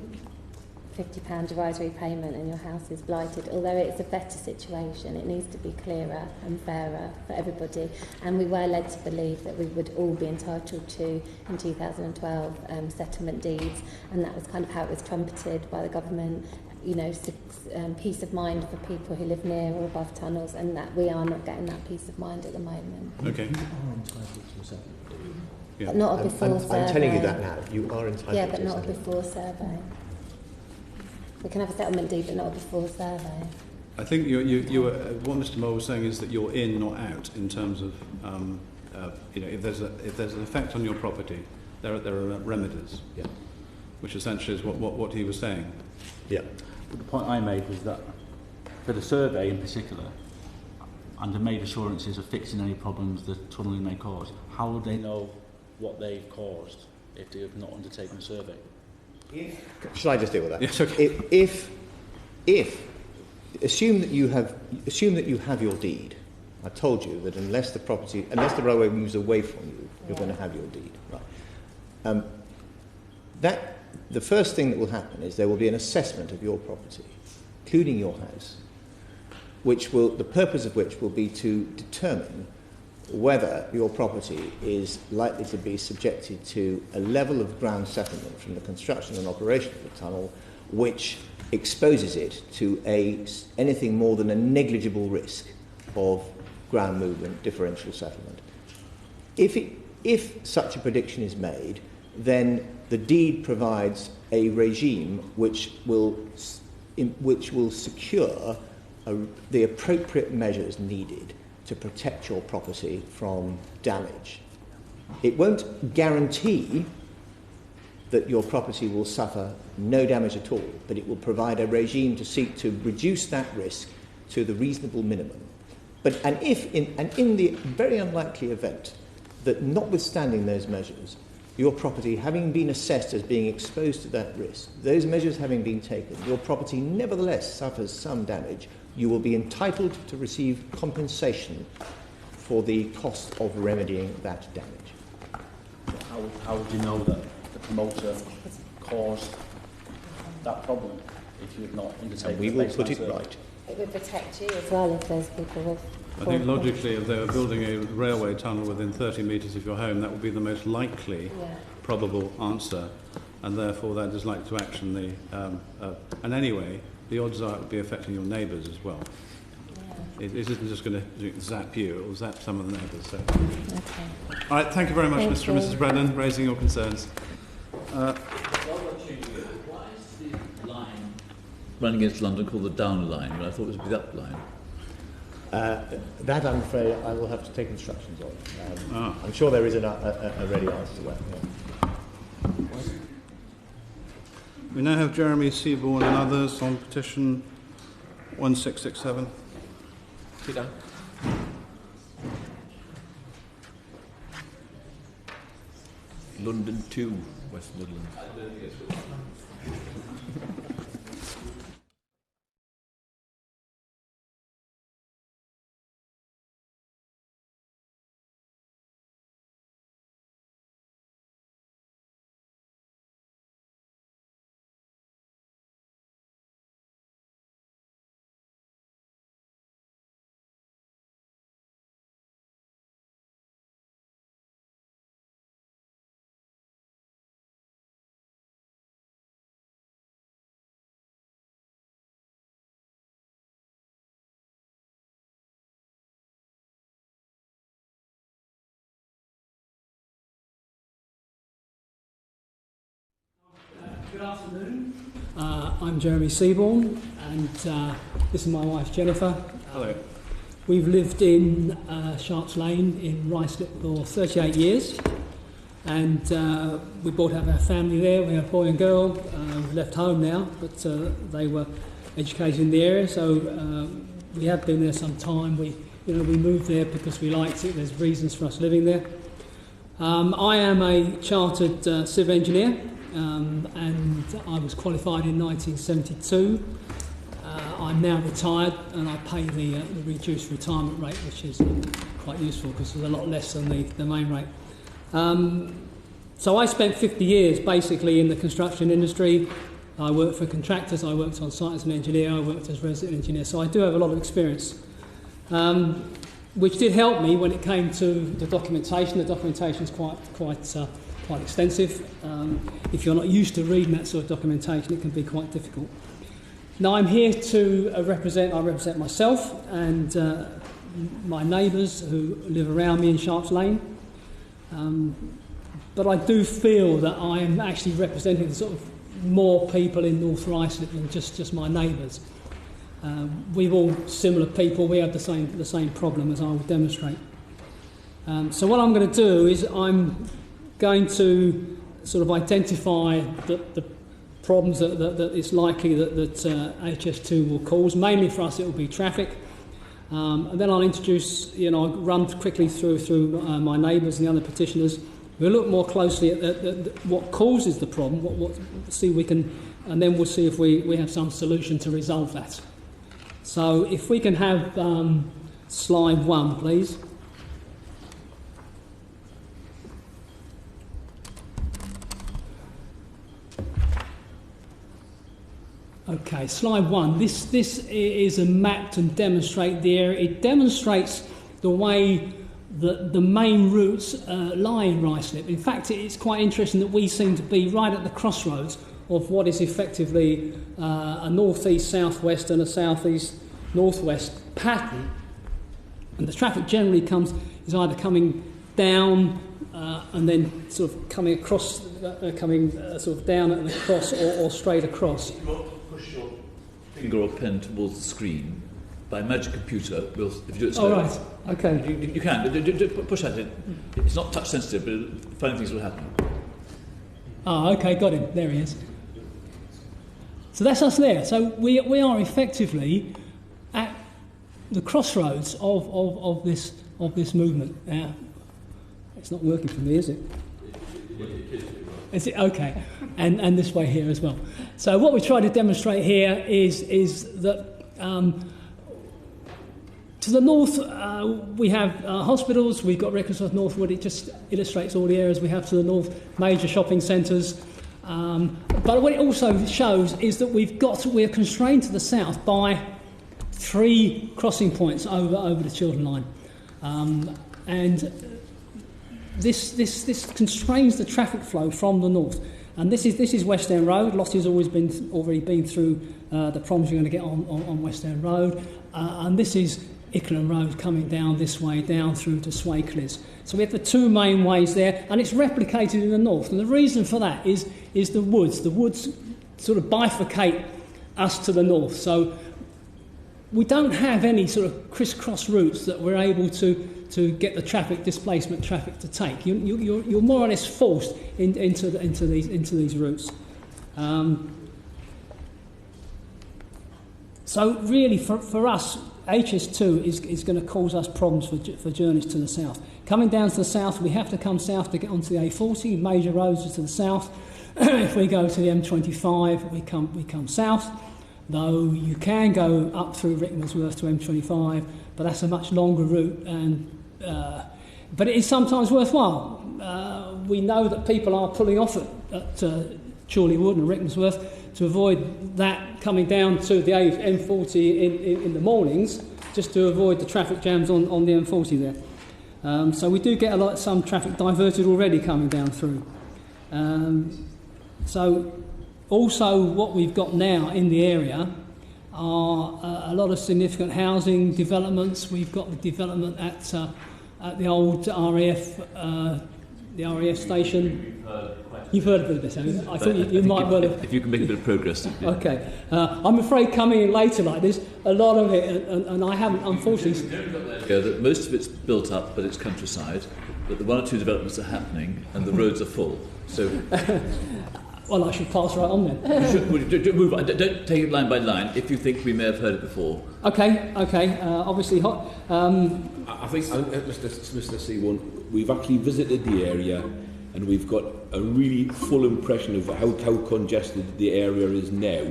£50 derisory payment and your house is blighted, although it's a better situation, it needs to be clearer and fairer for everybody. And we were led to believe that we would all be entitled to, in 2012, settlement deeds, and that was kind of how it was trumpeted by the government, you know, peace of mind for people who live near or above tunnels, and that we are not getting that peace of mind at the moment. Okay. Yeah. But not a before survey. I'm telling you that now. You are entitled Yeah, to but not a settlement. before survey. We can have a settlement deed, but not a before survey. I think what Mr. Moore was saying is that you're in, not out, in terms of, you know, if there's an effect on your property, there are remedies. Yeah. Which essentially is what he was saying. Yeah. But the point I made was that for the survey in particular, and the made assurances of fixing any problems the tunnelling may cause, how would they know what they've caused if they have not undertaken a survey? Shall I just deal with that? Yes, okay. If assume that you have your deed. I told you that unless the railway moves away from you, you're going to have your deed. Right. The first thing that will happen is there will be an assessment of your property, including your house, the purpose of which will be to determine whether your property is likely to be subjected to a level of ground settlement from the construction and operation of the tunnel which exposes it to anything more than a negligible risk of ground movement differential settlement. If such a prediction is made, then the deed provides a regime which will secure the appropriate measures needed to protect your property from damage. It won't guarantee that your property will suffer no damage at all, but it will provide a regime to seek to reduce that risk to the reasonable minimum. In the very unlikely event that, notwithstanding those measures, your property having been assessed as being exposed to that risk, those measures having been taken, your property nevertheless suffers some damage, you will be entitled to receive compensation for the cost of remedying that damage. How would you know that the promoter caused that problem if you have not undertaken And we a will baseline put it survey? right. It would protect you as well if there's people with... I think logically, if they were building a railway tunnel within 30 metres of your home, that would be the most likely, probable answer, and therefore that is likely to action the... and anyway, the odds are it would be affecting your neighbours as well. Yeah. It isn't just going to zap you, it will zap some of the neighbours. So. Okay. All right, thank you very much, Thank Mr. and you. Mrs. Brennan, raising your concerns. Why is the line running against London called the down line? But I thought it was the up line. That, I'm afraid, I will have to take instructions on. I'm sure there is a ready answer to that. Yeah. We now have Jeremy, Seaborn and others on petition 1667. Sit down. London 2, West Midlands. Good afternoon. I'm Jeremy Seaborn, and this is my wife Jennifer. Hello. We've lived in Sharps Lane in Ruislip for 38 years, and we brought up our family there. We have a boy and girl. We've left home now, but they were educated in the area, so we have been there some time. We moved there because we liked it. There's reasons for us living there. I am a chartered civil engineer. And I was qualified in 1972. I'm now retired and I pay the reduced retirement rate, which is quite useful because there's a lot less than the main rate. So I spent 50 years basically in the construction industry. I worked for contractors, I worked on site as an engineer, I worked as resident engineer, so I do have a lot of experience, which did help me when it came to the documentation. The documentation is quite extensive. If you're not used to reading that sort of documentation, it can be quite difficult. Now I'm here to represent myself and my neighbours who live around me in Sharps Lane. But I do feel that I am actually representing sort of more people in North Ruislip than just my neighbours. We're all similar people. We have the same problem, as I will demonstrate. So what I'm going to do is I'm going to sort of identify the problems that it's likely that HS2 will cause. Mainly for us, it will be traffic. And then I'll introduce, I'll run quickly through my neighbours and the other petitioners. We'll look more closely at what causes the problem, and then we'll see if we have some solution to resolve that. So if we can have slide 1, please. Okay, slide 1. This is a map to demonstrate the area. It demonstrates the way that the main routes lie in Ruislip. In fact, it's quite interesting that we seem to be right at the crossroads of what is effectively a north-east south-west and a south-east north-west pattern. And the traffic generally is either coming down and then sort of coming across, sort of down and across, or straight across. Push your finger or pen towards the screen. By magic computer, if you do it Oh, slowly. right. Okay. You can. Push at it. It's not touch sensitive, but funny things will happen. Ah, okay, got him. There he is. So that's us there. So we are effectively at the crossroads of this movement. It's not working for me, is it? Is it? Okay. And this way here as well. So what we try to demonstrate here is that to the north we have hospitals, we've got Rickelsworth Northwood. It just illustrates all the areas we have to the north, major shopping centres. But what it also shows is that we're constrained to the south by 3 crossing points over the Chiltern line. And this constrains the traffic flow from the north. And this is West End Road. Lottie's already been through the problems you're going to get on West End Road. And this is Ickleham Road coming down this way, down through to Swakeleys. So we have the 2 main ways there, and it's replicated in the north. And the reason for that is the woods. The woods sort of bifurcate us to the north. So we don't have any sort of crisscross routes that we're able to get the traffic displacement traffic to take. You're more or less forced into these routes. So really, for us, HS2 is going to cause us problems for journeys to the south. Coming down to the south, we have to come south to get onto the A40. Major roads are to the south. If we go to the M25, we come south. Though you can go up through Rickmansworth to M25, but that's a much longer route, but it is sometimes worthwhile. We know that people are pulling off at Chorley Wood and Rickmansworth to avoid that coming down to the M40 in the mornings, just to avoid the traffic jams on the M40 there. So we do get some traffic diverted already coming down through. So also what we've got now in the area are a lot of significant housing developments. We've got the development at the old RAF station. You've heard a bit of this, haven't you? I thought you might well have. If you can make a bit of progress. Okay. I'm afraid coming in later like this, a lot of it, and I haven't, unfortunately. That most of it's built up, but it's countryside. But the 1 or 2 developments are happening, and the roads are full. So. Well, I should pass right on then. Move on. Don't take it line by line. If you think we may have heard it before. Okay. Obviously, I think, Mr. Seaborn, we've actually visited the area, and we've got a really full impression of how congested the area is now.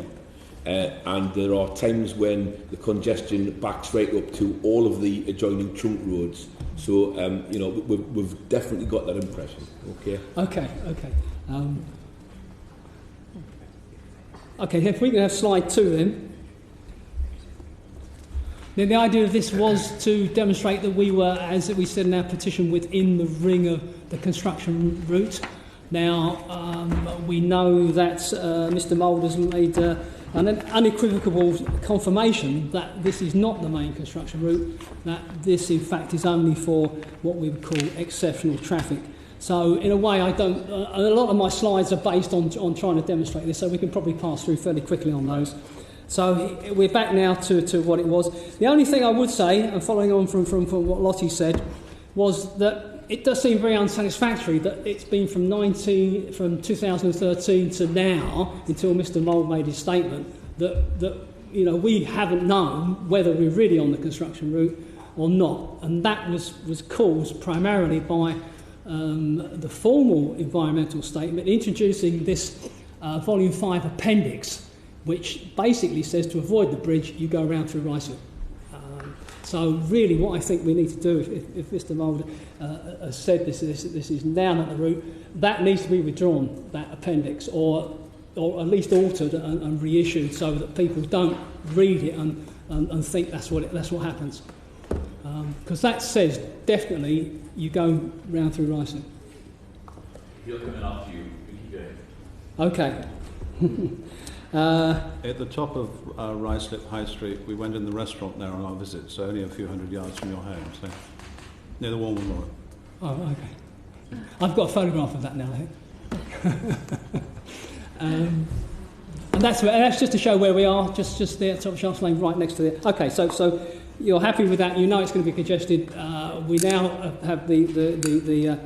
and there are times when the congestion backs right up to all of the adjoining trunk roads. So, you know, we've definitely got that impression. Okay. Okay. Okay, if we can have slide 2 then. Now, the idea of this was to demonstrate that we were, as we said in our petition, within the ring of the construction route. Now, we know that Mr Mould has made an unequivocal confirmation that this is not the main construction route, that this in fact is only for what we would call exceptional traffic. So in a way, a lot of my slides are based on trying to demonstrate this, so we can probably pass through fairly quickly on those. So we're back now to what it was. The only thing I would say, and following on from what Lottie said, was that it does seem very unsatisfactory that it's been from 2013 to now, until Mr Mould made his statement, that you know, we haven't known whether we're really on the construction route or not. And that was caused primarily by the formal environmental statement introducing this Volume 5 appendix, which basically says to avoid the bridge, you go around through Ruislip. So really what I think we need to do, if Mr Mould has said this is now not the route, that needs to be withdrawn, that appendix, or at least altered and reissued so that people don't read it and think that's what happens. Because that says definitely you go round through Ruislip. He'll come in after you. Keep going. Okay. At the top of Ruislip High Street, we went in the restaurant there on our visit, so only a few hundred yards from your home, so near the War Memorial. Oh, okay. I've got a photograph of that now, I think. And that's just to show where we are, just there at top of Sharps Lane, right next to it. Okay, so you're happy with that? You know it's going to be congested. We now have the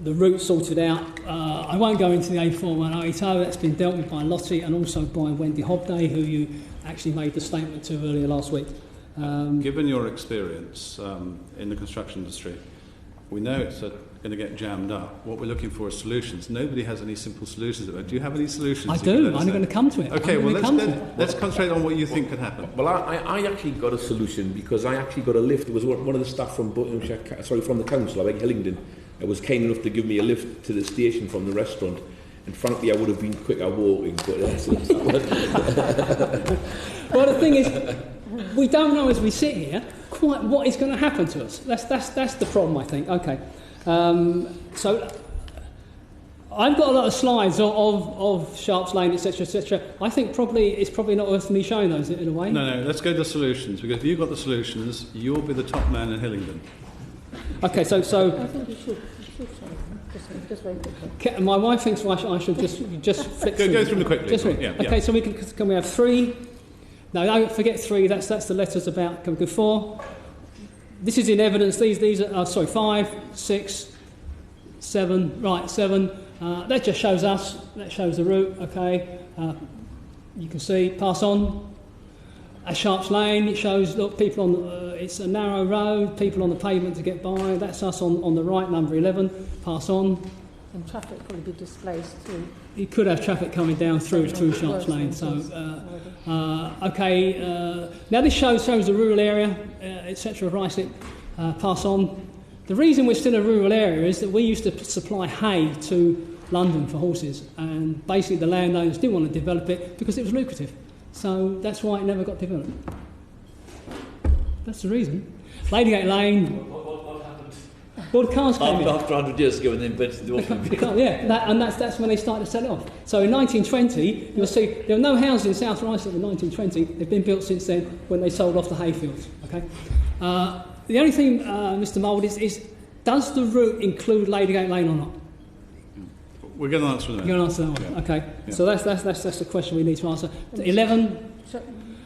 route sorted out. I won't go into the A4180, that's been dealt with by Lottie and also by Wendy Hobday, who you actually made the statement to earlier last week. Given your experience in the construction industry, we know it's going to get jammed up. What we're looking for is solutions. Nobody has any simple solutions. Do you have any solutions? I do. I'm going to come to it. Okay, well, let's concentrate on what you think could happen. Well, I actually got a solution because I actually got a lift. There was one of the staff from from the council, I think Hillingdon, was kind enough to give me a lift to the station from the restaurant. And frankly, I would have been quicker walking. But well, the thing is, we don't know as we sit here quite what is going to happen to us. That's the problem, I think. Okay, so I've got a lot of slides of Sharps Lane, etc., etc. I think it's probably not worth me showing those in a way. No, let's go to solutions, because if you've got the solutions, you'll be the top man in Hillingdon. Okay, so I think you should show them, just very quickly. My wife thinks I should just flick through. Go through them quickly. Just yeah. Okay, so can we have 3? No, don't forget 3. That's the letters about. Can we go 4? This is in evidence. These are 5, 6, 7. Right, 7. That just shows us. That shows the route. Okay, you can see. Pass on. At Sharps Lane, it shows people on. It's a narrow road. People on the pavement to get by. That's us on the right, number 11. Pass on. And traffic will be displaced too. You could have traffic coming down through Sharps Lane. So, okay. Now this shows the rural area, etc. Ruislip. Pass on. The reason we're still a rural area is that we used to supply hay to London for horses, and basically the landowners didn't want to develop it because it was lucrative. So that's why it never got developed. That's the reason. Ladygate Lane. What happened? Well, the cars came in. After 100 years ago, when they invented the automobile. Yeah, that's when they started to sell it off. So in 1920, you'll see there were no houses in South Ruislip in 1920. They've been built since then when they sold off the hayfields. Okay. The only thing, Mr. Mould, is does the route include Ladygate Lane or not? We're going to answer that. You're going to answer that one. Yeah. Okay. Yeah. So that's the question we need to answer. 11.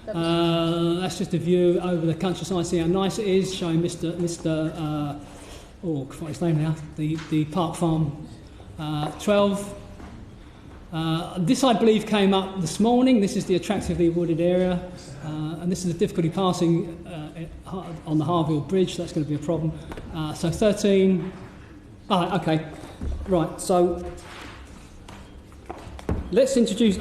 That's just a view over the countryside. See how nice it is, showing Mr. What's his name now? The Park Farm. 12. This, I believe, came up this morning. This is the attractively wooded area, and this is the difficulty passing on the Harville Bridge. That's going to be a problem. So 13. Oh, okay. Right. So let's introduce.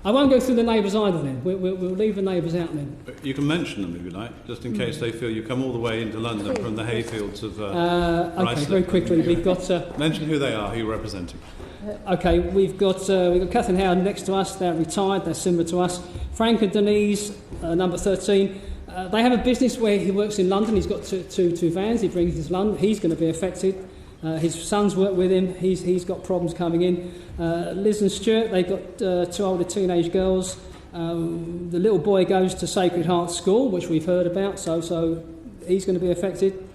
I won't go through the neighbours either then. We'll leave the neighbours out then. You can mention them if you like, just in case they feel you come all the way into London from the hayfields of Okay, Ruislip. very quickly. We've got... mention who they are, who you're representing. Okay, we've got Catherine Howard next to us. They're retired. They're similar to us. Frank and Denise, number 13. They have a business where he works in London. He's got two vans. He brings his London. He's going to be affected. His sons work with him. He's got problems coming in. Liz and Stuart, they've got 2 older teenage girls. The little boy goes to Sacred Heart School, which we've heard about, so he's going to be affected.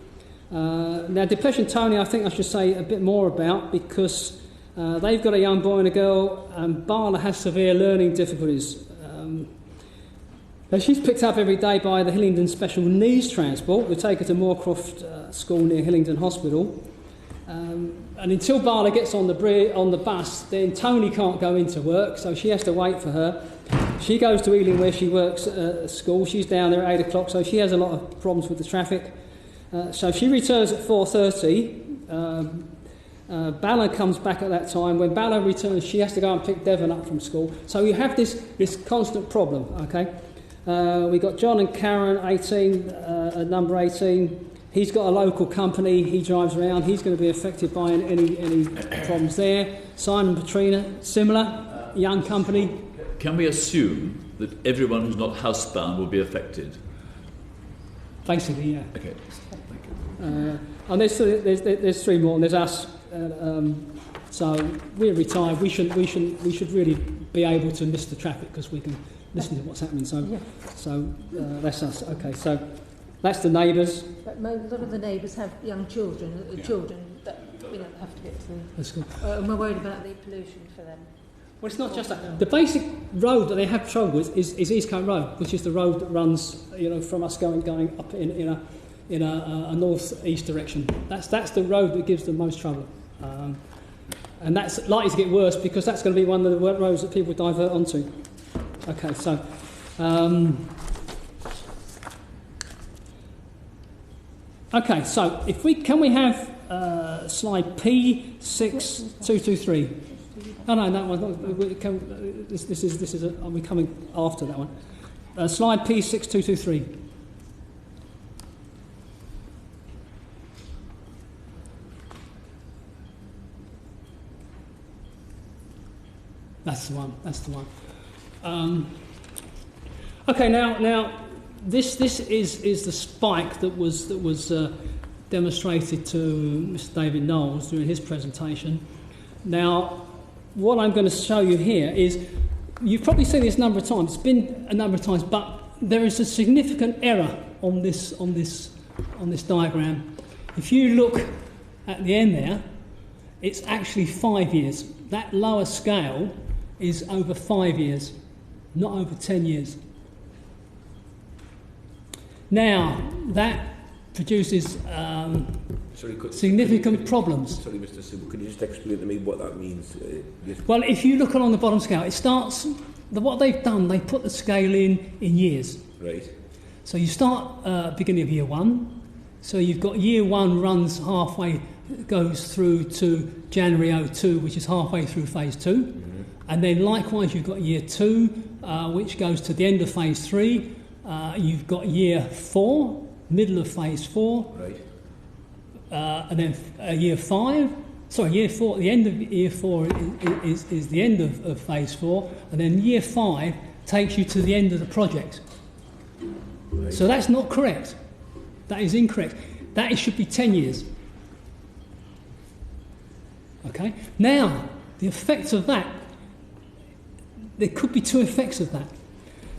Now, Depression Tony, I think I should say a bit more about, because they've got a young boy and a girl, and Barla has severe learning difficulties. Now, she's picked up every day by the Hillingdon Special Needs Transport. We take her to Moorcroft School near Hillingdon Hospital. And until Barla gets on the bus, then Tony can't go into work, so she has to wait for her. She goes to Ealing where she works at school. She's down there at 8 o'clock, so she has a lot of problems with the traffic. So she returns at 4:30. Balla comes back at that time. When Balla returns, she has to go and pick Devon up from school. So you have this constant problem, okay? We've got John and Karen, 18, at number 18. He's got a local company. He drives around. He's going to be affected by any problems there. Simon and Patrina, similar, young company. Can we assume that everyone who's not housebound will be affected? Basically, yeah. Okay. And there's 3 more. And there's us. So we're retired. We should really be able to miss the traffic because we can listen to what's happening. So that's us. Okay. So that's the neighbours. But a lot of the neighbours have young children that have to get to. That's good. And we're worried about the pollution for them. Well, it's not just that. The basic road that they have trouble with is East Coast Road, which is the road that runs, from us going up in a north-east direction. That's the road that gives them most trouble, and that's likely to get worse because that's going to be one of the roads that people divert onto. Okay, so. Okay, so can we have slide P6223? Oh no, that one. This is. Are we coming after that one? Slide P6223. That's the one. Okay, now this is the spike that was demonstrated to Mr. David Knowles during his presentation. Now, what I'm going to show you here is, you've probably seen this a number of times. It's been a number of times, but there is a significant error on this diagram. If you look at the end there, it's actually 5 years. That lower scale is over 5 years, not over 10 years. Now, that produces significant problems. Sorry, Mr. Sybil, could you just explain to me what that means? Well, if you look along the bottom scale, it starts... What they've done, they put the scale in years. Right. So you start beginning of year 1. So you've got year 1 runs halfway, goes through to January 02, which is halfway through phase 2. Mm-hmm. And then likewise, you've got year 2, which goes to the end of phase 3. You've got year 4, middle of phase 4. Right. And then year 5. Sorry, year 4. The end of year 4 is the end of phase 4, and then year 5 takes you to the end of the project. Right. So that's not correct. That is incorrect. That should be 10 years. Okay. Now, the effects of that. There could be 2 effects of that.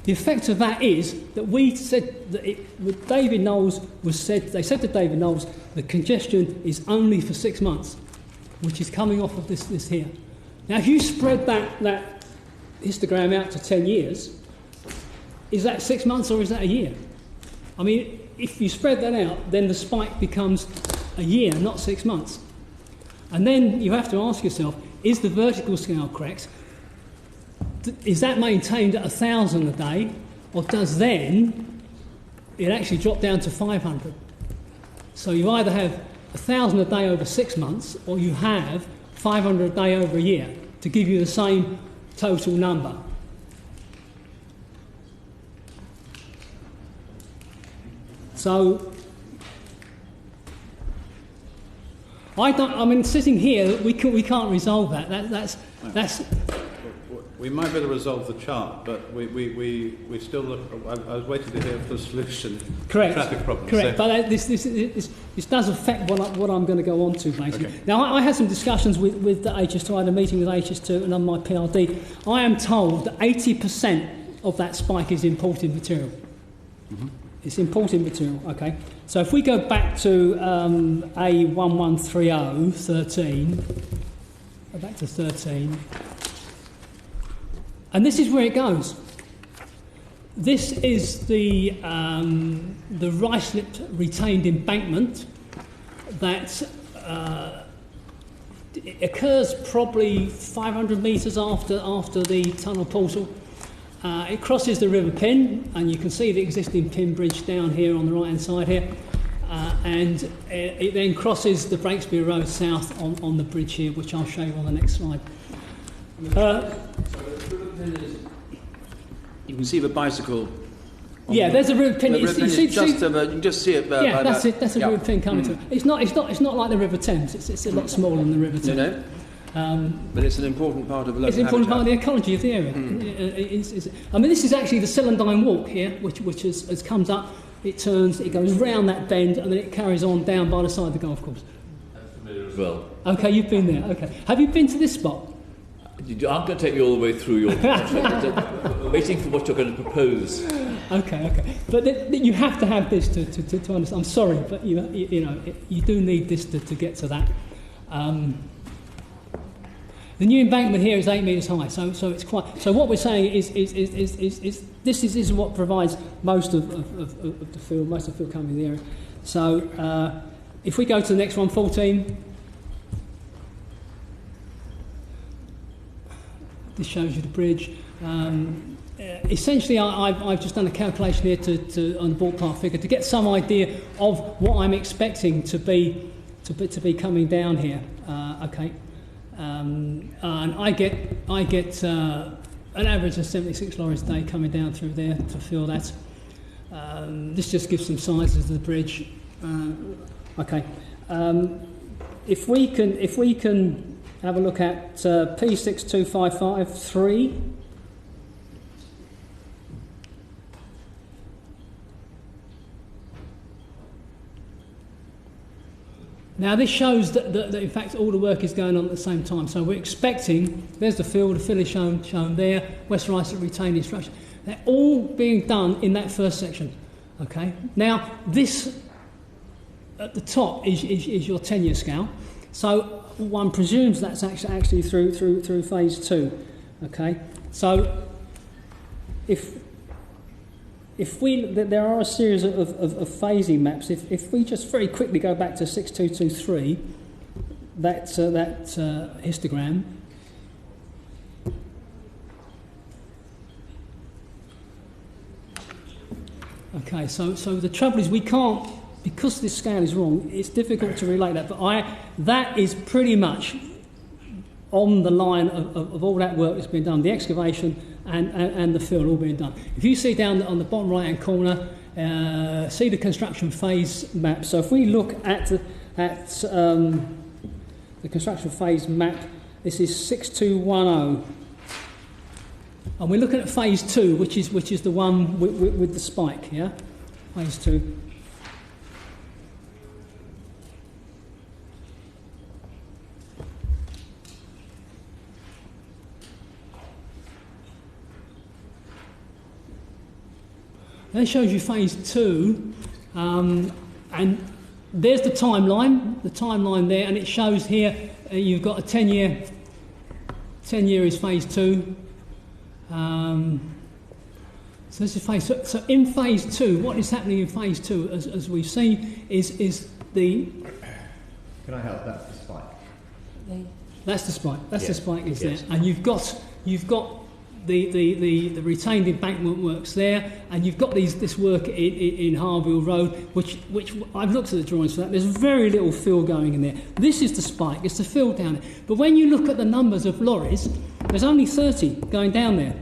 The effect of that is that we said that with David Knowles they said to David Knowles, the congestion is only for 6 months, which is coming off of this here. Now, if you spread that histogram out to 10 years, is that 6 months or is that a year? I mean, if you spread that out, then the spike becomes a year, not 6 months. And then you have to ask yourself, is the vertical scale correct? Is that maintained at 1,000 a day, or does then it actually drop down to 500? So you either have 1,000 a day over 6 months, or you have 500 a day over a year to give you the same total number. So sitting here, we can't resolve that. That's. We might be able to resolve the chart, but we still look. I was waiting to hear for the solution. Correct. To traffic problems. Correct. So, But this does affect what I'm going to go on to, basically. Okay. Now, I had some discussions with the HS2. I had a meeting with HS2 and on my PRD. I am told that 80% of that spike is imported material. Mm-hmm. It's imported material. Okay. So if we go back to A113013, go back to 13. And this is where it goes. This is the Ruislip retained embankment that it occurs probably 500 metres after the tunnel portal. It crosses the River Pin, and you can see the existing Pin Bridge down here on the right-hand side here. And it then crosses the Breakspear Road south on the bridge here, which I'll show you on the next slide. You can see the bicycle. There's a River Pin. The River Pin you can just see it. That's it. That's a River Pin coming through. It's not like the River Thames. It's a lot smaller than the River Thames. But it's an important part of the local It's an important habitat. part of the ecology of the area. This is actually the Celandine Walk here, which has comes up, it turns, it goes round that bend, and then it carries on down by the side of the golf course. I'm familiar as well. Okay, you've been there. Okay, have you been to this spot? I'm going to take you all the way through your project. Waiting for what you're going to propose. Okay. But you have to have this to understand. I'm sorry, but you do need this to get to that. The new embankment here is 8 metres high, so it's quite. So what we're saying is this is what provides most of the field, most of the field coming in the area. So if we go to the next one, 14. This shows you the bridge. Essentially, I've just done a calculation here on the ballpark figure to get some idea of what I'm expecting to be coming down here. Okay, and I get an average of 76 lorries a day coming down through there to fill that. This just gives some sizes of the bridge. Okay, if we can have a look at P62553. Now this shows that in fact all the work is going on at the same time. So we're expecting, there's the field is shown there, West Ruislip retained instruction. They're all being done in that first section. Okay. Now this at the top is your 10-year scale. So one presumes that's actually through phase 2. Okay. So there are a series of phasing maps. If we just very quickly go back to 6223, that histogram. Okay, so the trouble is we can't, because this scale is wrong, it's difficult to relate that. But that is pretty much on the line of all that work that's been done, the excavation and the fill all being done. If you see down on the bottom right-hand corner, see the construction phase map. So if we look at the construction phase map, this is 6210, and we're looking at phase 2, which is the one with the spike. Yeah, phase 2. That shows you phase 2, and there's the timeline there, and it shows here you've got a 10-year. 10-year is phase 2. So this is phase 2. So in phase 2, what is happening in phase 2, as we've seen, is the. Can I help? That's the spike. That's the spike. That's the spike is yes. there, and you've got the retained embankment works there, and you've got this work in Harville Road, which I've looked at the drawings for that. There's very little fill going in there. This is the spike. It's the fill down there. But when you look at the numbers of lorries, there's only 30 going down there.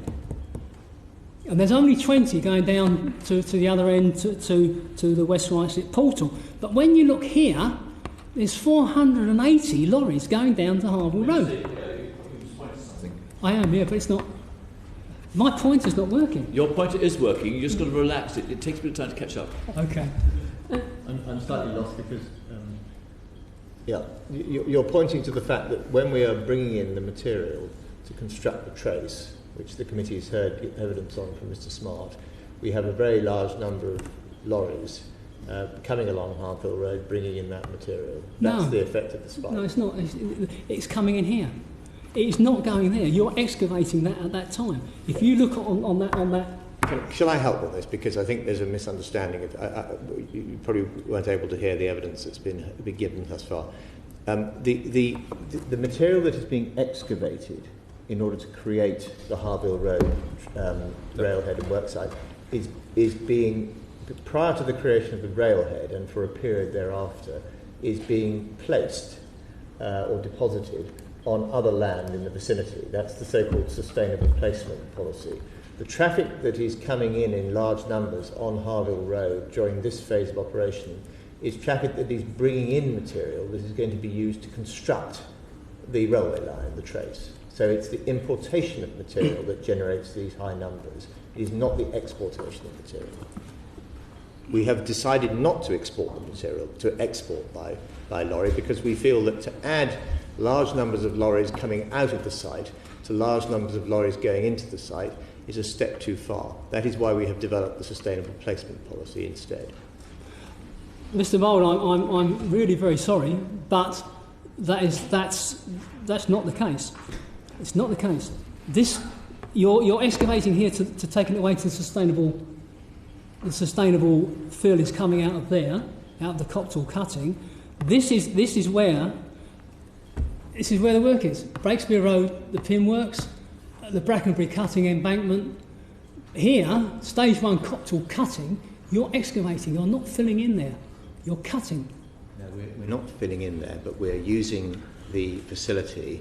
And there's only 20 going down to the other end to the West Ruislip portal. But when you look here, there's 480 lorries going down to Harville Road. I am, yeah, but it's not. My pointer's not working. Your pointer is working. You just got to relax. It takes a bit of time to catch up. Okay. I'm slightly lost because you're pointing to the fact that when we are bringing in the material to construct the trace, which the committee has heard evidence on from Mr. Smart, we have a very large number of lorries coming along Harville Road bringing in that material. That's the effect of the spike. No, it's not. It's coming in here. It's not going there. You're excavating that at that time. If you look on that. Shall I help with this? Because I think there's a misunderstanding. You probably weren't able to hear the evidence that's been given thus far. The material that is being excavated in order to create the Harville Road railhead and worksite is being, prior to the creation of the railhead and for a period thereafter, is being placed or deposited on other land in the vicinity. That's the so-called sustainable placement policy. The traffic that is coming in large numbers on Harville Road during this phase of operation is traffic that is bringing in material that is going to be used to construct the railway line, the trace. So it's the importation of material that generates these high numbers. It is not the exportation of material. We have decided not to export the material, to export by lorry, because we feel that to add large numbers of lorries coming out of the site to large numbers of lorries going into the site is a step too far. That is why we have developed the sustainable placement policy instead. Mr. Mould, I'm really very sorry, but that's not the case. It's not the case. You're excavating here to take it away to the sustainable fill is coming out of there, out of the Coptal cutting. This is where the work is. Breakspear Road, the pin works, the Brackenbury cutting embankment. Here, stage 1 Coptal cutting, you're excavating, you're not filling in there, you're cutting. No, we're not filling in there, but we're using the facility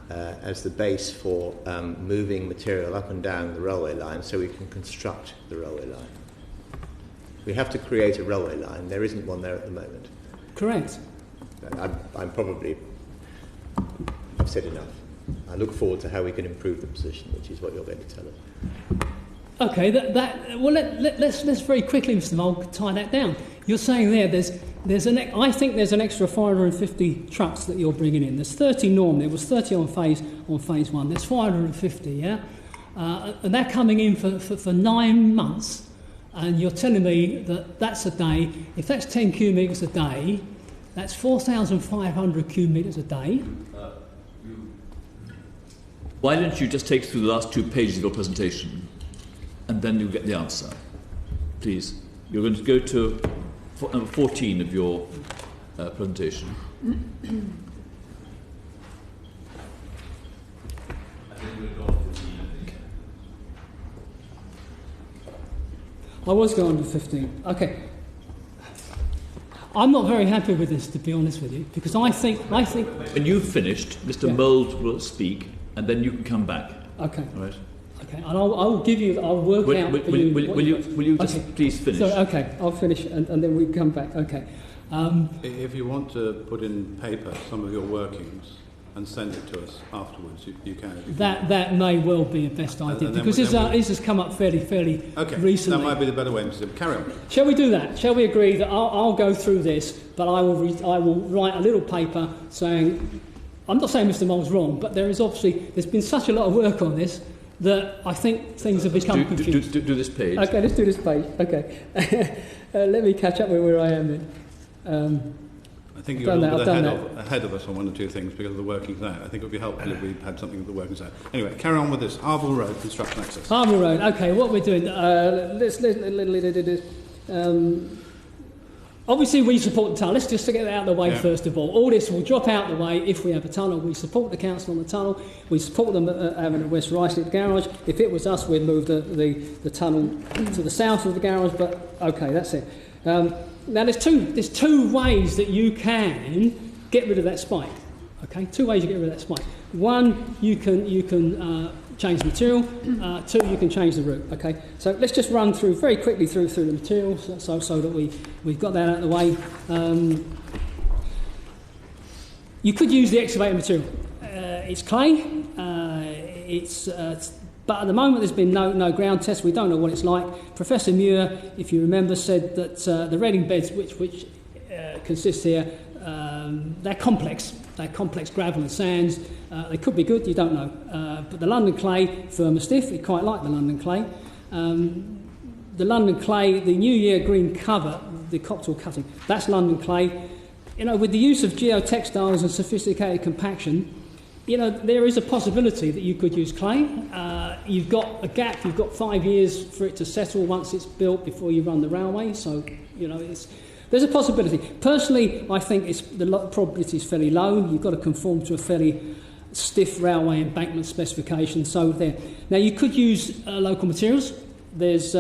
as the base for moving material up and down the railway line so we can construct the railway line. We have to create a railway line. There isn't one there at the moment. Correct. I've said enough. I look forward to how we can improve the position, which is what you're going to tell us. Okay, let's very quickly, Mr. Mole, tie that down. You're saying I think there's an extra 450 trucks that you're bringing in. There's 30 normally. It was 30 on phase 1. There's 450, yeah? And they're coming in for 9 months. And you're telling me that's a day. If that's 10 cubic metres a day, that's 4,500 cubic metres a day. Why don't you just take through the last 2 pages of your presentation, and then you'll get the answer. Please. You're going to go to number 14 of your presentation. I was going to 15. Okay. I'm not very happy with this, to be honest with you, because I think. When you've finished, Mr. Mould will speak, and then you can come back. Okay. All right. Okay, and I'll give you. I'll work out. Will you just please finish? So, okay, I'll finish, and then we come back. Okay. If you want to put in paper some of your workings and send it to us afterwards, you can. That may well be a best idea, because this has come up fairly recently. That might be the better way, Mr. Carry on. Shall we do that? Shall we agree that I'll go through this, but I will write a little paper saying, I'm not saying Mr. Mole's wrong, but there's been such a lot of work on this that I think things have become confused. Do this page. Okay, let's do this page. Okay. Let me catch up with where I am then. I think you're a little bit ahead of us on 1 or 2 things because of the workings out. I think it would be helpful if we had something with the workings out. Anyway, carry on with this. Harville Road, construction access. Harville Road, okay, what we're doing. Obviously, we support the tunnel. Let's just get it out of the way first of all. All this will drop out of the way if we have a tunnel. We support the council on the tunnel. We support them having a West Ruislip garage. If it was us, we'd move the tunnel to the south of the garage. But okay, that's it. Now, there's two ways that you can get rid of that spike. Okay, 2 ways you get rid of that spike. One, you can change the material. 2, you can change the route. Okay, so let's just run through very quickly through the materials so that we've got that out of the way. You could use the excavated material. It's clay. But at the moment there's been no ground test. We don't know what it's like. Professor Muir, if you remember, said that the Reading beds, which consist here, they're complex. They're complex gravel and sands. They could be good, you don't know. But the London clay, firm and stiff, we quite like the London clay. The London clay, the New Year green cover, the cocktail cutting, that's London clay. You know, with the use of geotextiles and sophisticated compaction, you know, there is a possibility that you could use clay. You've got a gap, you've got 5 years for it to settle once it's built before you run the railway, so, you know, there's a possibility. Personally, I think the probability is fairly low. You've got to conform to a fairly stiff railway embankment specification, so there. Now, you could use local materials. There's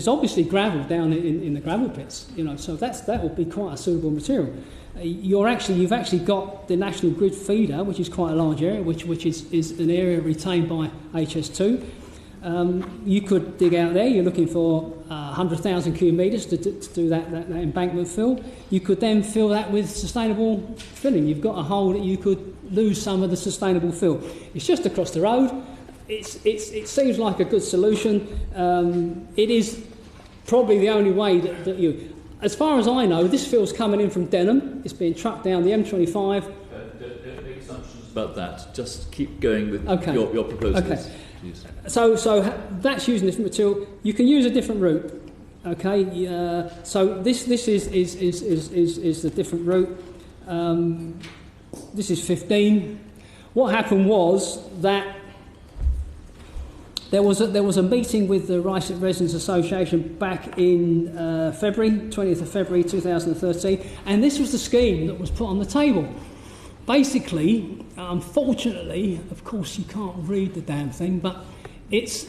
obviously gravel down in the gravel pits, you know, so that would be quite a suitable material. You've actually got the National Grid feeder, which is quite a large area, which is an area retained by HS2. You could dig out there. You're looking for 100,000 cubic metres to do that embankment fill. You could then fill that with sustainable filling. You've got a hole that you could lose some of the sustainable fill. It's just across the road. It seems like a good solution. It is probably the only way that you... As far as I know, this fill's coming in from Denham. It's being trucked down the M25. Don't make assumptions about that. Just keep going with your proposals. Okay. So that's using different material. You can use a different route. Okay. So this is the different route. This is 15. What happened was that there was a meeting with the Ruislip Residents Association back in February, 20th of February 2013, and this was the scheme that was put on the table. Basically, unfortunately, of course you can't read the damn thing, but it's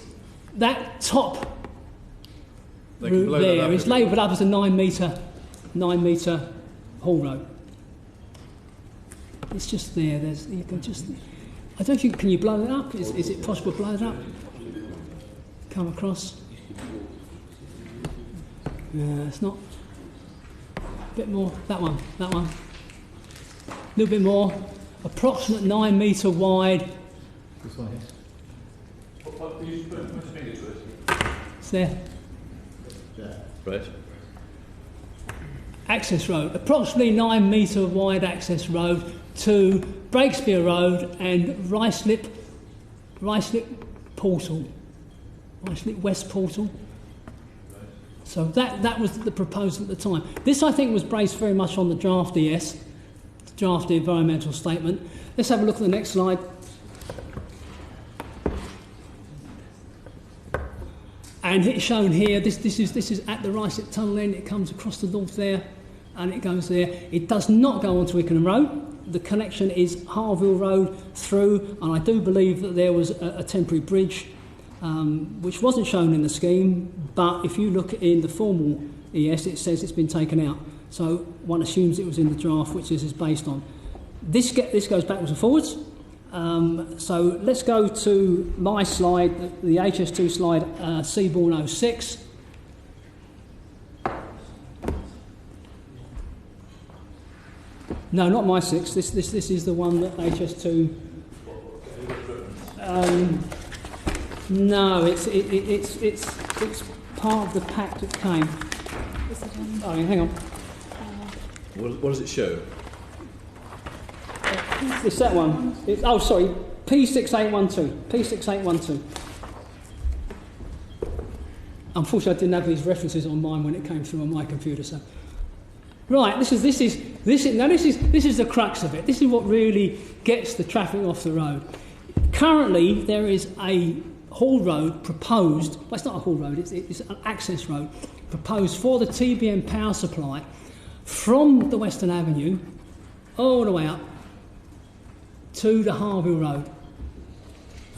that top route there is labelled up as a 9 metre haul road. It's just there. You can just. I don't think. Can you blow it up? Is it possible to blow it up? Come across. It's not. A bit more. That one. A little bit more. Approximate 9 metre wide. This one here. It's there. Right. Access road. Approximately 9 metre wide access road to Breakspear Road and Ruislip Portal. Ruislip West Portal. So that was the proposal at the time. This, I think, was based very much on the draft ES, the draft environmental statement. Let's have a look at the next slide. And it's shown here. This is at the Ruislip tunnel end. It comes across the north there, and it goes there. It does not go onto Ickenham Road. The connection is Harville Road through, and I do believe that there was a temporary bridge, which wasn't shown in the scheme, but if you look in the formal ES, it says it's been taken out. So one assumes it was in the draft, which this is based on. This goes backwards and forwards. So let's go to my slide, the HS2 slide, Seaborn 06. No, not my 6. This is the one that HS2. No, it's part of the pack that came. Oh, hang on. What does it show? It's that one. Sorry, P6812. P6812. Unfortunately, I didn't have these references on mine when it came through on my computer. So, right, this is the crux of it. This is what really gets the traffic off the road. Currently, there is a haul road proposed. Well, it's not a haul road. It's an access road proposed for the TBM power supply from the Western Avenue all the way up to the Harville Road.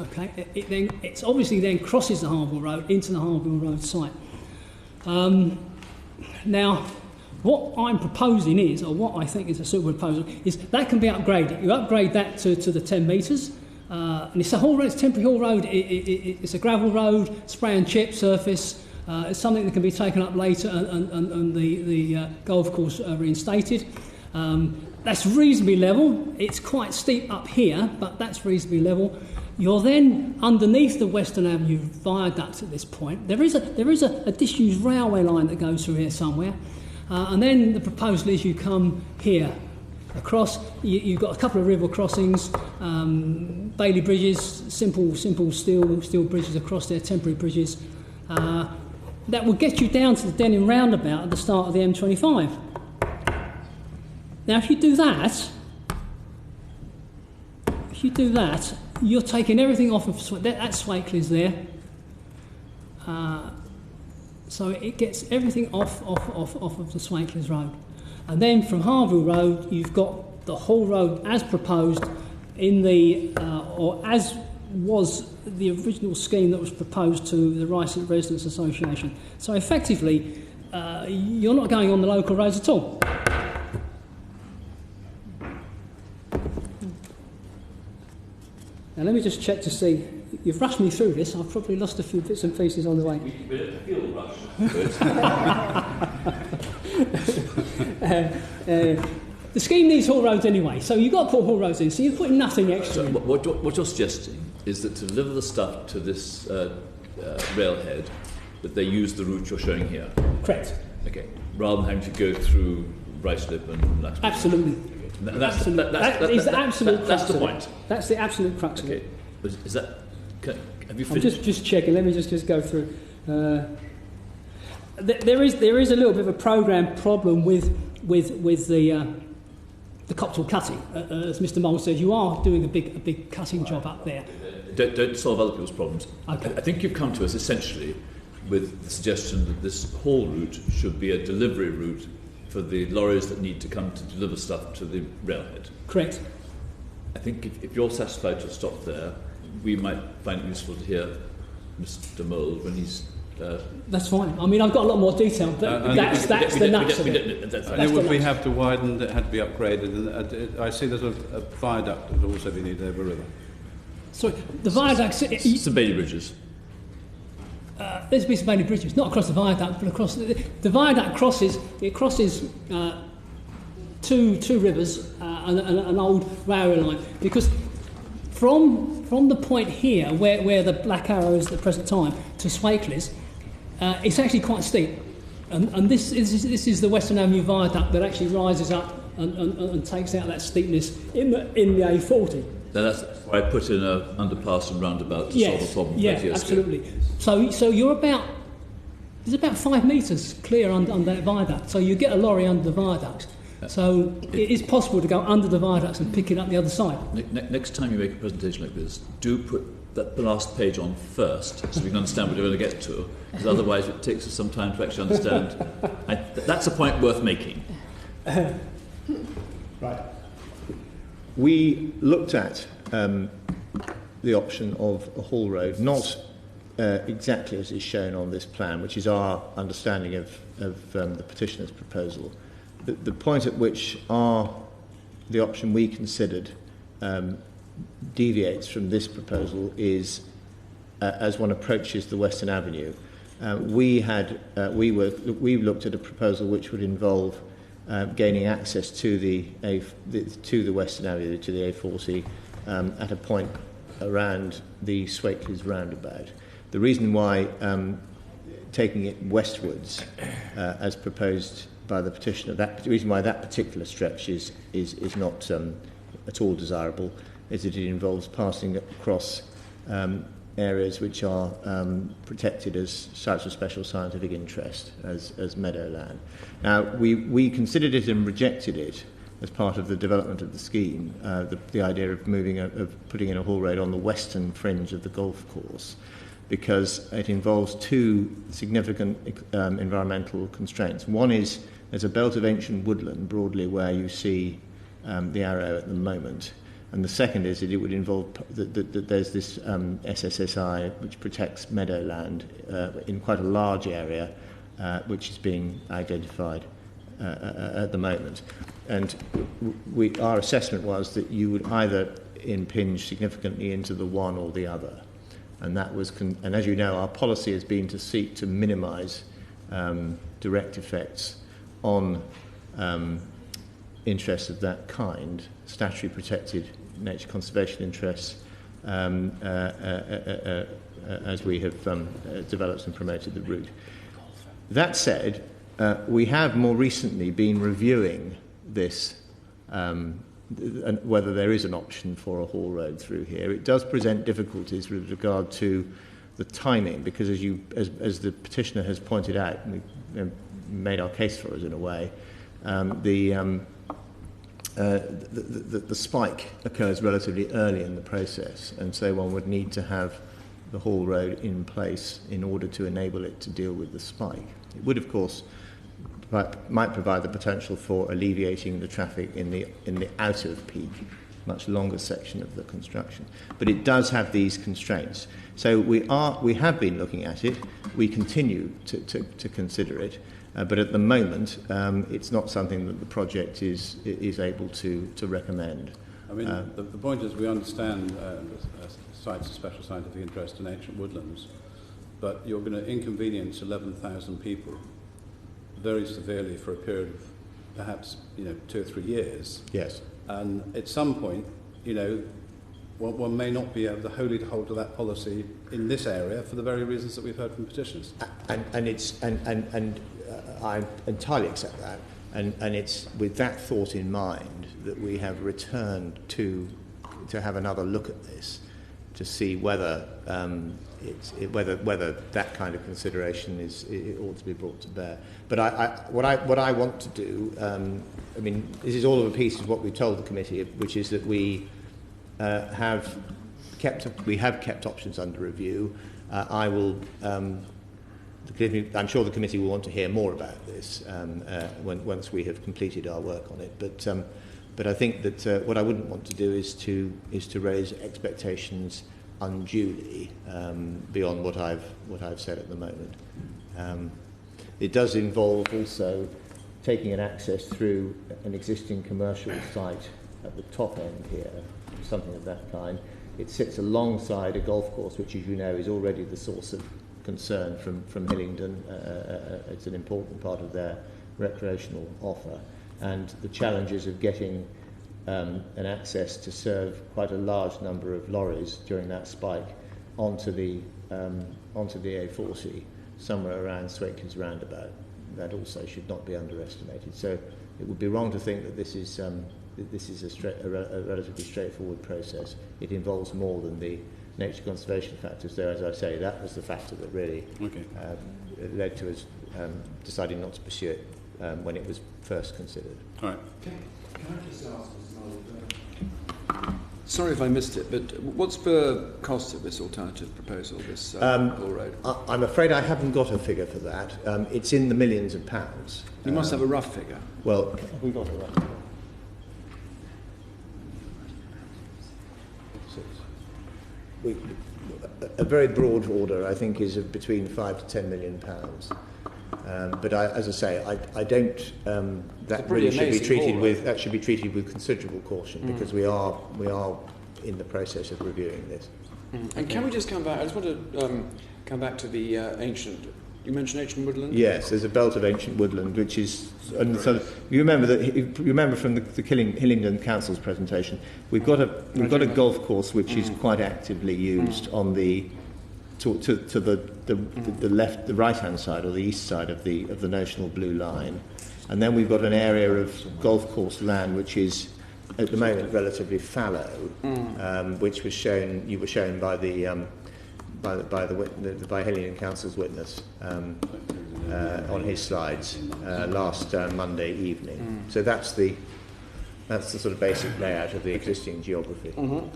Okay, it obviously then crosses the Harville Road into the Harville Road site. Now, what I'm proposing is, or what I think is a suitable proposal, is that can be upgraded. You upgrade that to the 10 metres. And it's a haul road, it's a temporary haul road. It's a gravel road, spray and chip surface. It's something that can be taken up later and the golf course reinstated. That's reasonably level. It's quite steep up here, but that's reasonably level. You're then underneath the Western Avenue viaduct at this point. There is a disused railway line that goes through here somewhere. And then the proposal is you come here across. You've got a couple of river crossings, Bailey bridges, simple steel bridges across there, temporary bridges. That will get you down to the Denham roundabout at the start of the M25. Now, if you do that, you're taking everything off of that Swakely's there. So it gets everything off of the Swakely's road. And then from Harville Road, you've got the whole road as proposed in the, or as was the original scheme that was proposed to the Ruislip Residents Association. So effectively, you're not going on the local roads at all. Now let me just check to see. You've rushed me through this. I've probably lost a few bits and pieces on the way. We don't feel rushed. The scheme needs haul roads anyway, so you've got to put haul roads in, so you're putting nothing extra in. What you're suggesting is that to deliver the stuff to this railhead, that they use the route you're showing here? Correct. Okay. Rather than having to go through Ruislip and Laxton. Absolutely. That's the point. That's the absolute crux of it. Is that... Have you I'm finished? just checking. Let me just go through. There is a little bit of a programme problem with the Coptal cutting. As Mr. Mole says, you are doing a big cutting job up there. Don't solve other people's problems. Okay. I think you've come to us essentially with the suggestion that this haul route should be a delivery route for the lorries that need to come to deliver stuff to the railhead. Correct. I think if you're satisfied to stop there, we might find it useful to hear Mr. Mould when he's... That's fine. I mean, I've got a lot more detail, but that's the nuts of it. And it would be have to widen, it had to be upgraded. And I see there's a viaduct that would also be needed over a river. Sorry, the viaduct... Some Bailey bridges. There's a piece of Bailey bridges, not across the viaduct, but across... The viaduct crosses two rivers and an old railway line, because from the point here, where the black arrow is at the present time, to Swakely's, it's actually quite steep. And this is the Western Avenue viaduct that actually rises up and takes out that steepness in the A40. Now that's why I put in an underpass and roundabout to solve the problem. Yeah, absolutely. So you're there's about 5 metres clear under that viaduct. So you get a lorry under the viaduct. So it is possible to go under the viaducts and pick it up the other side. Next time you make a presentation like this, do put the last page on first, so we can understand what you're going to get to, because otherwise it takes us some time to actually understand. That's a point worth making. Right. We looked at the option of a haul road, not exactly as is shown on this plan, which is our understanding of the petitioner's proposal. The point at which the option we considered deviates from this proposal is as one approaches the Western Avenue. We looked at a proposal which would involve gaining access to the Western Avenue, to the A40, at a point around the Swakely's roundabout. The reason why taking it westwards, as proposed by the petitioner, the reason why that particular stretch is not at all desirable is that it involves passing across areas which are protected as sites of special scientific interest, as meadowland. Now, we considered it and rejected it as part of the development of the scheme, the idea of putting in a haul road on the western fringe of the golf course, because it involves two significant environmental constraints. One is there's a belt of ancient woodland broadly where you see the arrow at the moment. And the second is that it would involve that there's this SSSI which protects meadowland in quite a large area, which is being identified at the moment. And our assessment was that you would either impinge significantly into the one or the other. And that was, and as you know, our policy has been to seek to minimise direct effects on interests of that kind, statutory protected nature conservation interests, as we have developed and promoted the route. That said, we have more recently been reviewing this, whether there is an option for a haul road through here. It does present difficulties with regard to the timing, because as the petitioner has pointed out, and we made our case for us in a way, the spike occurs relatively early in the process, and so one would need to have the haul road in place in order to enable it to deal with the spike. It would, of course, might provide the potential for alleviating the traffic in the out of peak, much longer section of the construction. But it does have these constraints. So we have been looking at it. We continue to consider it. But at the moment, it's not something that the project is able to recommend. I mean, the point is we understand sites of special scientific interest in ancient woodlands, but you're going to inconvenience 11,000 people very severely for a period of perhaps 2 or 3 years. Yes. And at some point, one may not be able to wholly hold to that policy in this area for the very reasons that we've heard from petitioners. And I entirely accept that. And it's with that thought in mind that we have returned to have another look at this, to see whether whether that kind of consideration it ought to be brought to bear. But what I want to do, I mean, this is all of a piece of what we told the committee, which is that we have kept options under review. I'm sure the committee will want to hear more about this once we have completed our work on it. But I think that what I wouldn't want to do is to raise expectations unduly beyond what I've said at the moment. It does involve also taking an access through an existing commercial site at the top end here, something of that kind. It sits alongside a golf course, which, as you know, is already the source of concern from Hillingdon. It's an important part of their recreational offer, and the challenges of getting an access to serve quite a large number of lorries during that spike onto the A40 somewhere around Swake's roundabout. That also should not be underestimated. So it would be wrong to think that this is a relatively straightforward process. It involves more than the nature conservation factors, though, as I say, that was the factor that really led to us deciding not to pursue it when it was first considered. All right. Can I just ask as well, sorry if I missed it, but what's the cost of this alternative proposal, this haul road? I'm afraid I haven't got a figure for that. It's in the millions of pounds. You must have a rough figure. Well, we've got a rough figure. A very broad order, I think, is of between £5 to £10 million. But as I say, I don't. That really should be treated with considerable caution, because we are in the process of reviewing this. And can we just come back? I just want to come back to the ancient. You mentioned ancient woodland. Yes, there's a belt of ancient woodland, which is. And so you remember from the Hillingdon Council's presentation, we've got a golf course which is quite actively used on the to the left, the right hand side or the east side of the notional blue line, and then we've got an area of golf course land which is at the moment relatively fallow, which was shown. You were shown by the by Hillingdon Council's witness on his slides last Monday evening. So that's the sort of basic layout of the existing geography. Thank you.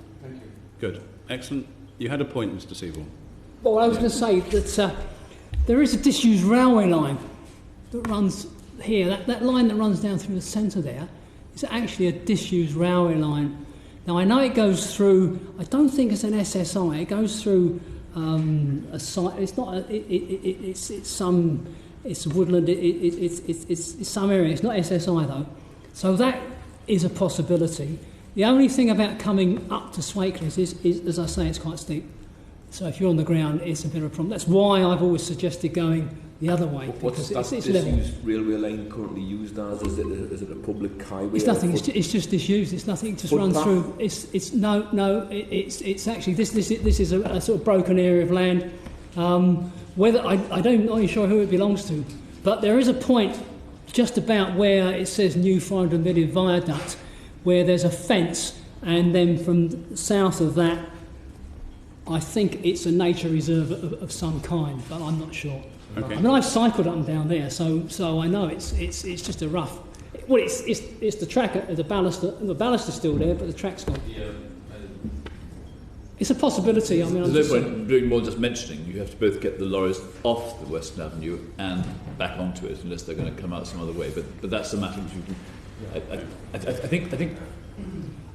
Good. Excellent. You had a point, Mr. Seaborn. Well, I was going to say that there is a disused railway line that runs here. That line that runs down through the centre there is actually a disused railway line. Now, I know it goes through, I don't think it's an SSI, it goes through a site. It's not. It's woodland. It's some area. It's not SSI though. So that is a possibility. The only thing about coming up to Swakeless is, as I say, it's quite steep. So if you're on the ground, it's a bit of a problem. That's why I've always suggested going the other way. What's that it's level. disused railway line currently used as? Is it a public highway? It's nothing. It's just disused. It's nothing. It just runs through. It's actually this is a sort of broken area of land. Whether I'm not even sure who it belongs to, but there is a point just about where it says new 500 million viaduct, where there's a fence, and then from south of that, I think it's a nature reserve of some kind, but I'm not sure. Okay. I mean, I've cycled up and down there, so I know it's just a rough. Well, it's the track, the ballast is still there, but the track's gone. It's a possibility. I mean, there's no point doing more just mentioning. You have to both get the lorries off the Western Avenue and back onto it, unless they're going to come out some other way. But that's the matter. I think. I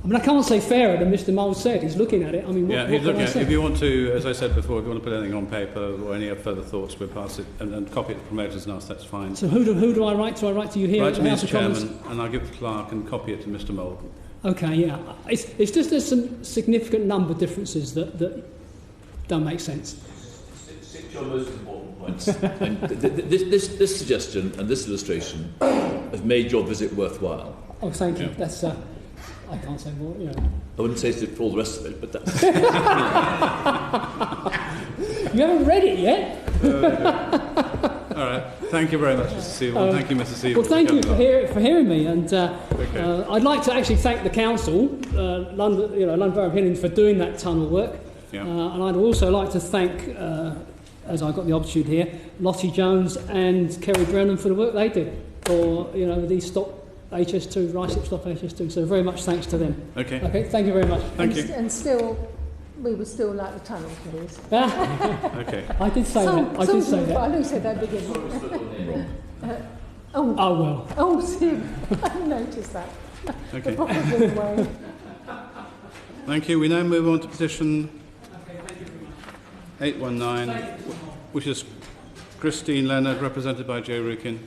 mean, I can't say fairer than Mr. Mould said. He's looking at it. I mean, what he's can looking I at it. say? If you want to, as I said before, if you want to put anything on paper or any further thoughts, we'll pass it and copy it to promoters and us. That's fine. So who do I write to? I write to you here Write at to the me House as of Commons? chairman, and I'll give it to Clark and copy it to Mr. Mould. Okay, yeah. It's just there's some significant number differences that don't make sense. Six your most important points. And this suggestion and this illustration have made your visit worthwhile. Oh, thank you. That's I can't say more. You know. I wouldn't say it for all the rest of it, but that's... You haven't read it yet. All right. Thank you very much, Mr. Seaborn. Thank you, Mr. Seaborn. Well, thank you for hearing me, and I'd like to actually thank the council, London Borough of Hillingdon, for doing that tunnel work. Yeah. And I'd also like to thank, as I got the opportunity here, Lottie Jones and Keri Brennan for the work they did for these stop HS2, Ruislip stop HS2. So very much thanks to them. Okay. Okay. Thank you very much. Thank you. And still, we would still like the tunnel, please. Okay. I did say that. I did say that. I didn't say that at the beginning. Oh well. Oh, Sim, I noticed that. Okay. Probably way. Thank you. We now move on to petition 819, which is Christine Leonard, represented by Joe Rukin.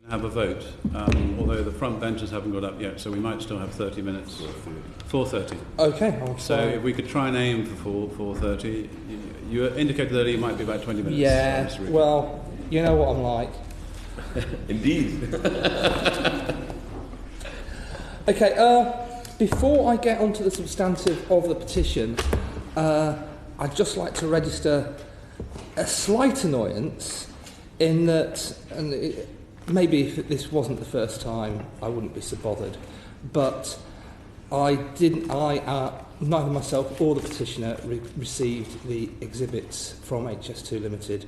Have a vote, although the front benches haven't got up yet, so we might still have 30 minutes. 4:30. Okay. So if we could try and aim for 4:30. You indicated that it might be about 20 minutes. Yeah, well, you know what I'm like. Indeed. Okay, before I get onto the substantive of the petition, I'd just like to register a slight annoyance in that, maybe if this wasn't the first time, I wouldn't be so bothered. But neither myself or the petitioner received the exhibits from HS2 Limited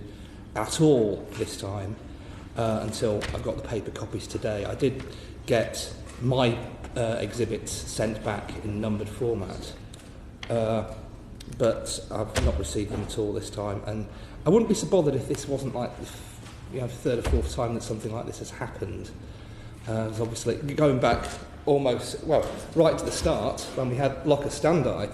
at all this time until I got the paper copies today. I did get my exhibits sent back in numbered format, but I've not received them at all this time. And I wouldn't be so bothered if this wasn't like the third or fourth time that something like this has happened. Obviously, going back right to the start, when we had Locker Standi,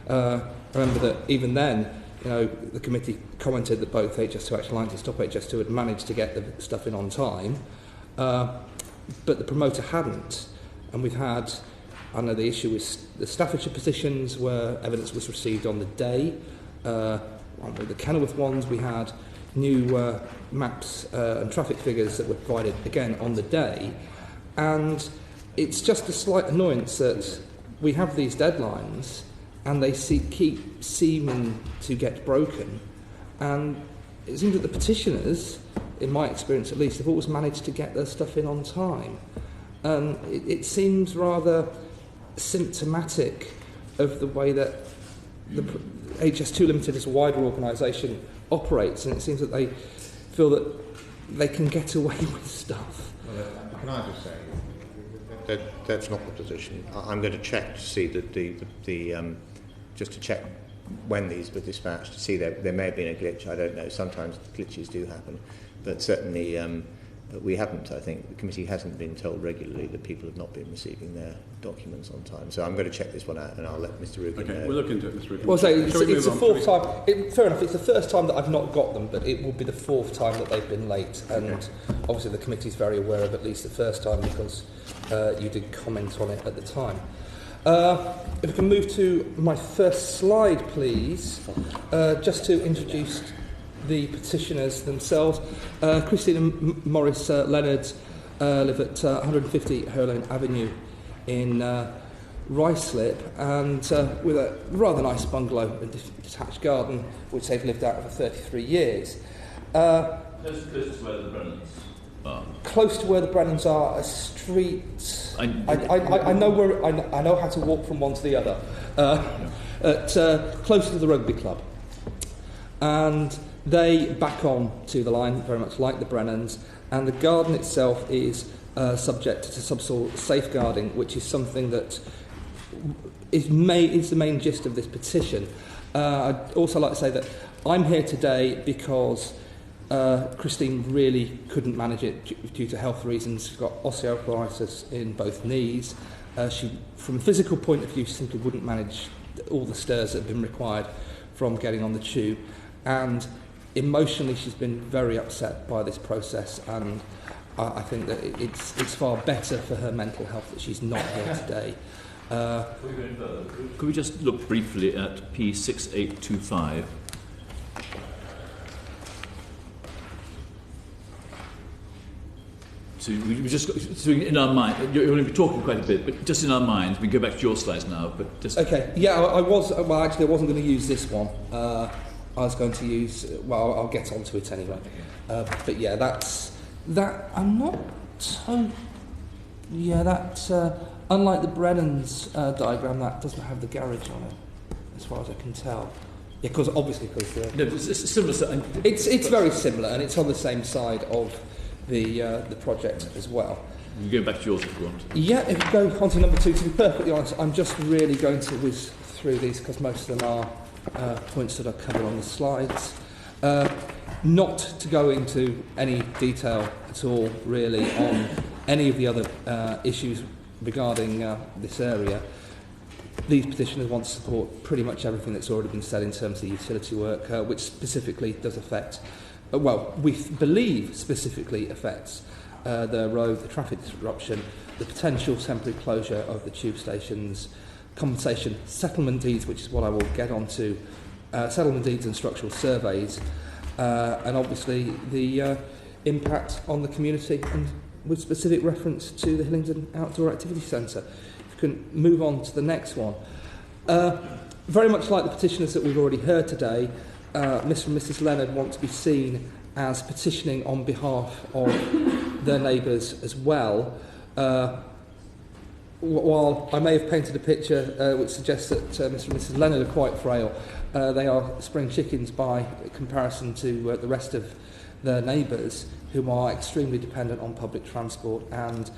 I remember that even then, the committee commented that both HS2 Action Alliance and Stop HS2 had managed to get the stuff in on time, but the promoter hadn't. And we've had, I know the issue with the Staffordshire positions where evidence was received on the day. With the Kenilworth ones, we had new maps and traffic figures that were provided again on the day. And it's just a slight annoyance that we have these deadlines and they keep seeming to get broken. And it seems that the petitioners, in my experience at least, have always managed to get their stuff in on time. And it seems rather symptomatic of the way that the HS2 Limited as a wider organisation operates, and it seems that they feel that they can get away with stuff. Well, can I just say, that's not the position. I'm going to check to see that just to check when these were dispatched, to see there may have been a glitch. I don't know. Sometimes glitches do happen, but certainly we haven't. I think the committee hasn't been told regularly that people have not been receiving their documents on time. So I'm going to check this one out, and I'll let Mr. Rugen know. Okay, we'll look into it, Mr. Rugen. Well, so it's the fourth time. Fair enough. It's the first time that I've not got them, but it will be the fourth time that they've been late. And obviously, the committee is very aware of at least the first time because you did comment on it at the time. If we can move to my first slide, please, just to introduce the petitioners themselves. Christine and Maurice Leonard live at 150 Hurlane Avenue in Ruislip, and with a rather nice bungalow and detached garden, which they've lived out for 33 years. Close to where the Brennans are. Close to where the Brennans are, a street. I know where. I know how to walk from one to the other. Close to the rugby club, and they back on to the line very much like the Brennans, and the garden itself is subject to subsoil safeguarding, which is something that is the main gist of this petition. I'd also like to say that I'm here today because Christine really couldn't manage it due to health reasons. She's got osteoarthritis in both knees. She, from a physical point of view, simply wouldn't manage all the stairs that have been required from getting on the tube. And emotionally, she's been very upset by this process, and I think that it's far better for her mental health that she's not here today. Could we just look briefly at P6825? So we just so in our mind, you're going to be talking quite a bit, but just in our minds, we can go back to your slides now. But just okay, yeah, I wasn't going to use this one. I was going to use. Well, I'll get onto it anyway. But yeah, that. I'm not so. Yeah, that. Unlike the Brennan's diagram, that doesn't have the garage on it, as far as I can tell. Yeah, because obviously, no, it's similar. It's very similar, and it's on the same side of the project as well. You go back to yours if you want. Yeah, if you go on to number 2, to be perfectly honest, I'm just really going to whiz through these because most of them are points that are covered on the slides. Not to go into any detail at all, really, on any of the other issues regarding this area. These petitioners want to support pretty much everything that's already been said in terms of the utility work, which specifically does affect, we believe specifically affects the road, the traffic disruption, the potential temporary closure of the tube stations, compensation, settlement deeds, which is what I will get onto, settlement deeds and structural surveys, and obviously the impact on the community, and with specific reference to the Hillingdon Outdoor Activity Centre. If you can move on to the next one. Very much like the petitioners that we've already heard today, Mr and Mrs Leonard want to be seen as petitioning on behalf of their neighbours as well. While I may have painted a picture which suggests that Mr and Mrs Leonard are quite frail, they are spring chickens by comparison to the rest of their neighbours, who are extremely dependent on public transport, and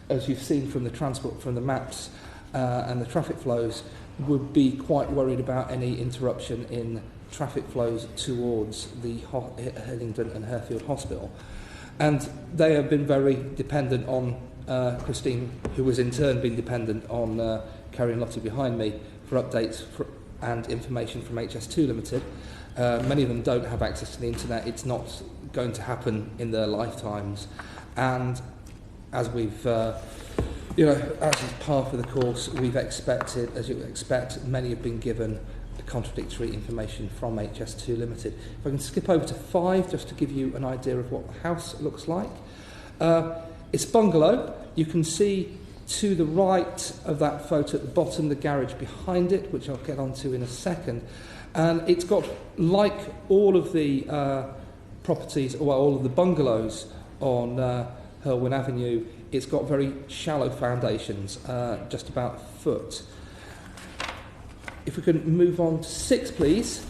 as you've seen from the transport, from the maps and the traffic flows, would be quite worried about any interruption in traffic flows towards the Hillingdon and Harefield Hospital. And they have been very dependent on Christine, who has in turn been dependent on Keri and Lottie behind me for updates and information from HS2 Limited. Many of them don't have access to the internet. It's not going to happen in their lifetimes. And as we've, as is par for the course, we've expected, as you would expect, many have been given contradictory information from HS2 Limited. If I can skip over to 5, just to give you an idea of what the house looks like. It's bungalow. You can see to the right of that photo at the bottom the garage behind it, which I'll get onto in a second. And it's got, like all of the properties, or all of the bungalows on Hurlwyn Avenue, it's got very shallow foundations, just about a foot. If we can move on to 6, please.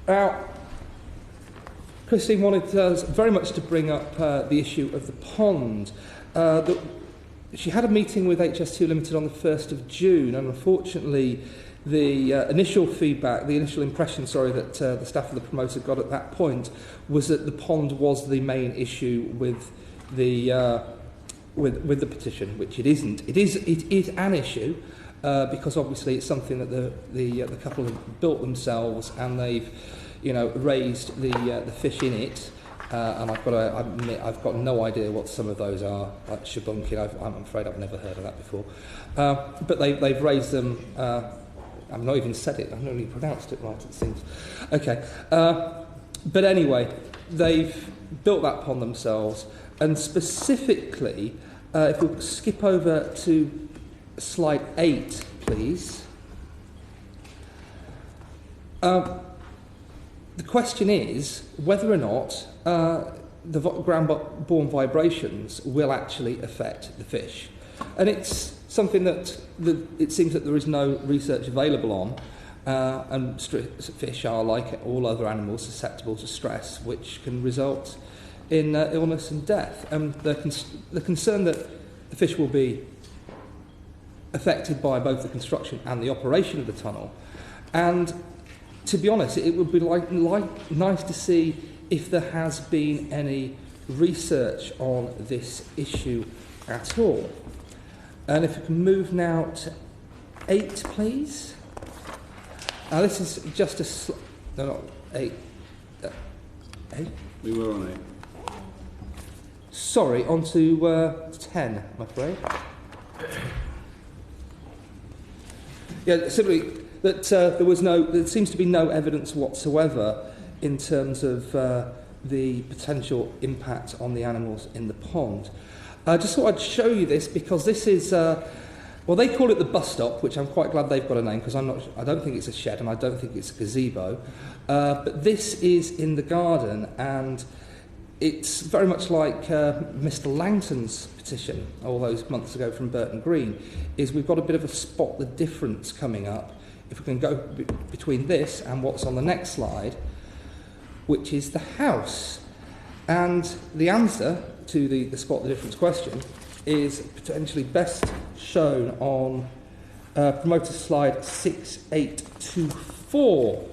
Now, Christine wanted very much to bring up the issue of the pond. she had a meeting with HS2 Limited on the 1st of June, and unfortunately the initial feedback, the initial impression, that the staff of the promoter got at that point was that the pond was the main issue with the petition, which it isn't. It is an issue because obviously it's something that the couple have built themselves, and they've raised the fish in it. And I've got to admit, I've got no idea what some of those are, like shabunking. I'm afraid I've never heard of that before. But they've raised them. I've not even said it. I've not really pronounced it right, it seems. Okay. But anyway, they've built that pond themselves. And specifically, if we'll skip over to slide 8, please. The question is whether or not the ground-borne vibrations will actually affect the fish. And it's something that it seems that there is no research available on, and fish are, like all other animals, susceptible to stress, which can result in illness and death. And the concern that the fish will be affected by both the construction and the operation of the tunnel. And to be honest, it would be nice to see if there has been any research on this issue at all. And if we can move now to 8, please. Now this is just no, not 8. 8? We were on 8. Sorry, on to 10, I'm afraid. Yeah, simply that there seems to be no evidence whatsoever in terms of the potential impact on the animals in the pond. I just thought I'd show you this because this is, they call it the bus stop, which I'm quite glad they've got a name because I don't think it's a shed and I don't think it's a gazebo. But this is in the garden, and it's very much like Mr. Langton's petition all those months ago from Burton Green, is we've got a bit of a spot the difference coming up. If we can go between this and what's on the next slide, which is the house. And the answer to the spot the difference question is potentially best shown on promoter slide 6824,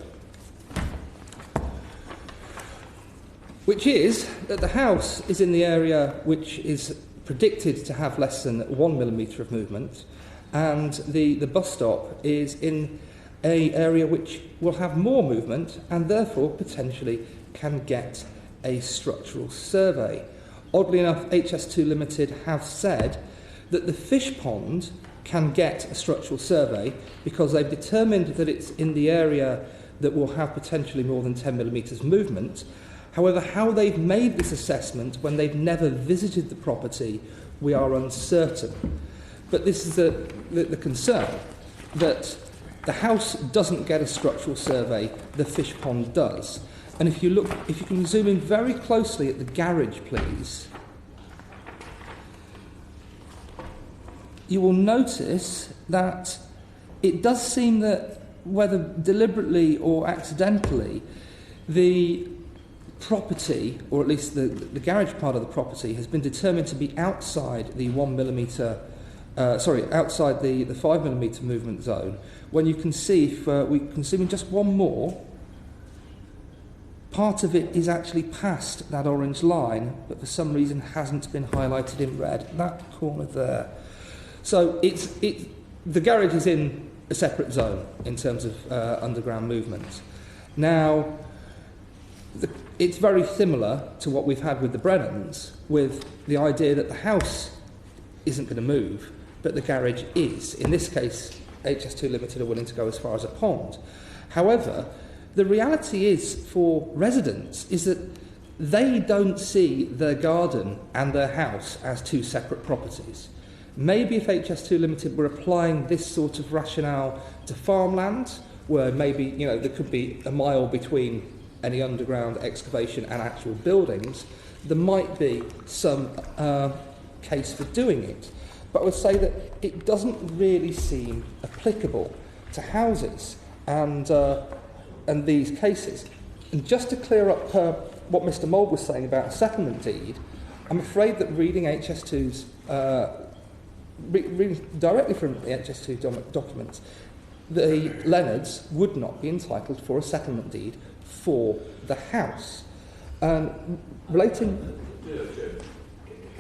which is that the house is in the area which is predicted to have less than 1 millimetre of movement, and the bus stop is in an area which will have more movement and therefore potentially can get a structural survey. Oddly enough, HS2 Limited have said that the fish pond can get a structural survey because they've determined that it's in the area that will have potentially more than 10 millimetres movement. However, how they've made this assessment when they've never visited the property, we are uncertain. But this is the concern, that the house doesn't get a structural survey, the fish pond does. And if you can zoom in very closely at the garage, please, you will notice that it does seem that, whether deliberately or accidentally, the property, or at least the garage part of the property, has been determined to be outside the 1 millimetre, outside the 5 millimetre movement zone. When you can see, if we can zoom in just one more, part of it is actually past that orange line, but for some reason hasn't been highlighted in red. That corner there. So the garage is in a separate zone in terms of underground movement. Now, it's very similar to what we've had with the Brennans, with the idea that the house isn't going to move, but the garage is. In this case, HS2 Limited are willing to go as far as a pond. However, the reality is, for residents, is that they don't see their garden and their house as two separate properties. Maybe if HS2 Limited were applying this sort of rationale to farmland, where maybe there could be a mile between any underground excavation and actual buildings, there might be some case for doing it. But I would say that it doesn't really seem applicable to houses and these cases. And just to clear up what Mr. Mould was saying about a settlement deed, I'm afraid that reading HS2's reading directly from the HS2 documents, the Leonards would not be entitled for a settlement deed for the house. Relating...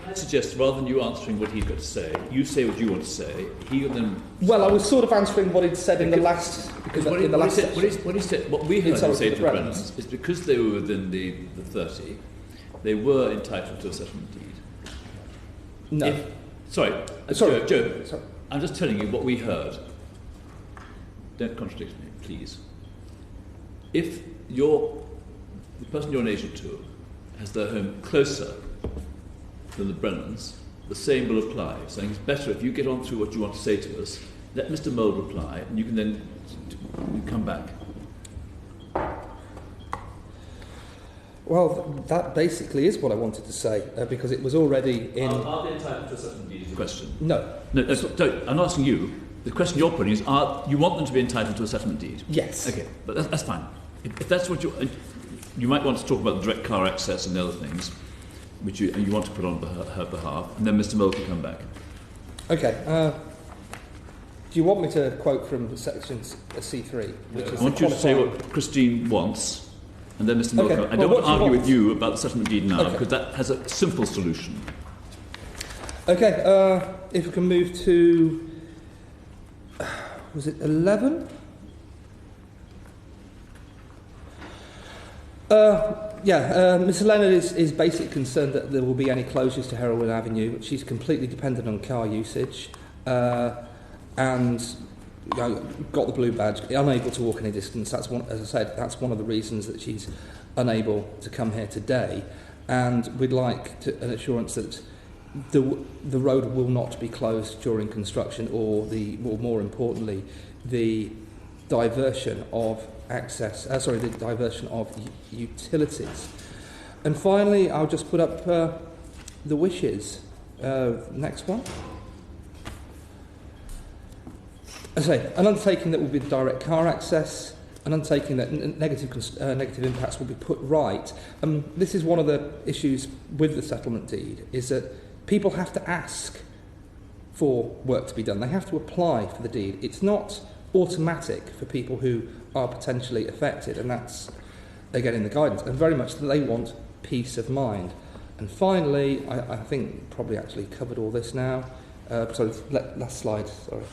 I suggest, rather than you answering what he's got to say, you say what you want to say. He then. Well, I was sort of answering what he'd said in the last. Because what he said, what we heard him say to the Brennans is because they were within the 30, they were entitled to a settlement deed. No. Sorry. Joe. Sorry. I'm just telling you what we heard. Don't contradict me, please. If the person you're an agent to has their home closer than the Brennans, the same will apply. Saying it's better if you get on through what you want to say to us, let Mr. Mould reply, and you can then come back. Well, that basically is what I wanted to say, because it was already in... Are they entitled to a settlement deed? Question. No. No, I'm not asking you. The question you're putting is, you want them to be entitled to a settlement deed? Yes. Okay, but that's fine. If that's what you might want to talk about direct car access and other things, which you want to put on her behalf, and then Mr. Mould can come back. Okay. Do you want me to quote from section C3? I want you to say what Christine wants, and then Mr. Mould can come. I don't want to argue with you about the settlement deed now, because that has a simple solution. Okay, if we can move to... was it 11? Mr. Leonard is basically concerned that there will be any closures to Heroin Avenue. She's completely dependent on car usage and got the blue badge, unable to walk any distance. That's one, as I said, that's one of the reasons that she's unable to come here today. And we'd like an assurance that the road will not be closed during construction, or more importantly, the diversion of the diversion of utilities. And finally, I'll just put up the wishes. Next one. As I say, an undertaking that will be direct car access, an undertaking that negative impacts will be put right. This is one of the issues with the settlement deed, is that people have to ask for work to be done. They have to apply for the deed. It's not automatic for people who are potentially affected, and that's, again, in the guidance, and very much that they want peace of mind. And finally, I think probably actually covered all this now. Last slide, sorry.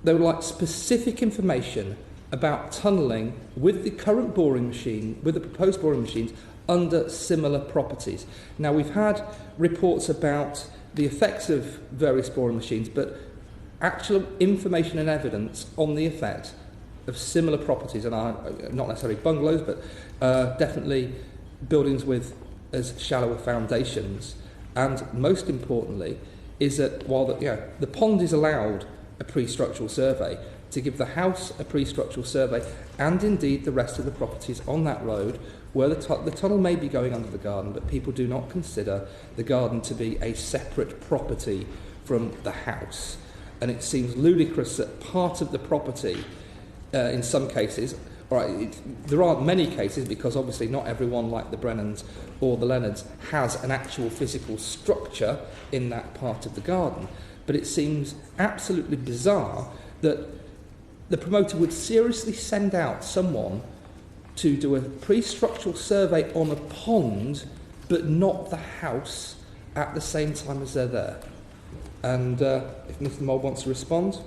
They would like specific information about tunnelling with the current boring machine, with the proposed boring machines, under similar properties. Now, we've had reports about the effects of various boring machines, but actual information and evidence on the effect of similar properties, and not necessarily bungalows, but definitely buildings with as shallow foundations. And most importantly, is that while the pond is allowed a pre-structural survey, to give the house a pre-structural survey, and indeed the rest of the properties on that road, where the tunnel may be going under the garden, but people do not consider the garden to be a separate property from the house. And it seems ludicrous that part of the property, in some cases, there aren't many cases, because obviously not everyone, like the Brennans or the Leonards, has an actual physical structure in that part of the garden. But it seems absolutely bizarre that the promoter would seriously send out someone to do a pre-structural survey on a pond, but not the house, at the same time as they're there. And if Mr. Mould wants to respond.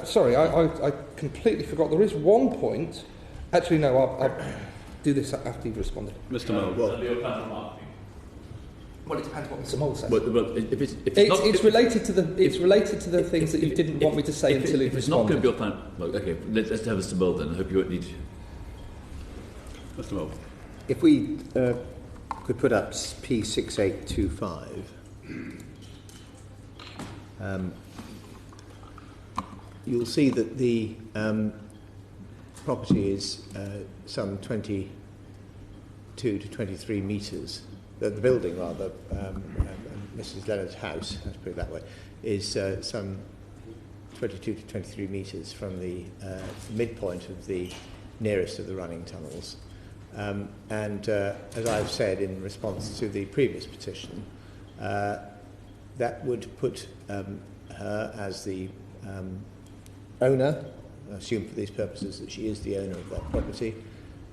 Sorry, I completely forgot. There is one point. Actually, no, I'll do this after you've responded. Mr. Mould. Well, it depends what Mr. Mould says. It's related to the things that you didn't want me to say until you've responded. It's not going to be your plan. Well, okay, let's have Mr. Mould then. I hope you won't need Mr. Mould. If we could put up P6825. You'll see that the property is some 22 to 23 metres. The building, rather, Mrs. Leonard's house, let's put it that way, is some 22 to 23 metres from the midpoint of the nearest of the running tunnels. As I've said in response to the previous petition, that would put her as the owner, I assume for these purposes that she is the owner of that property,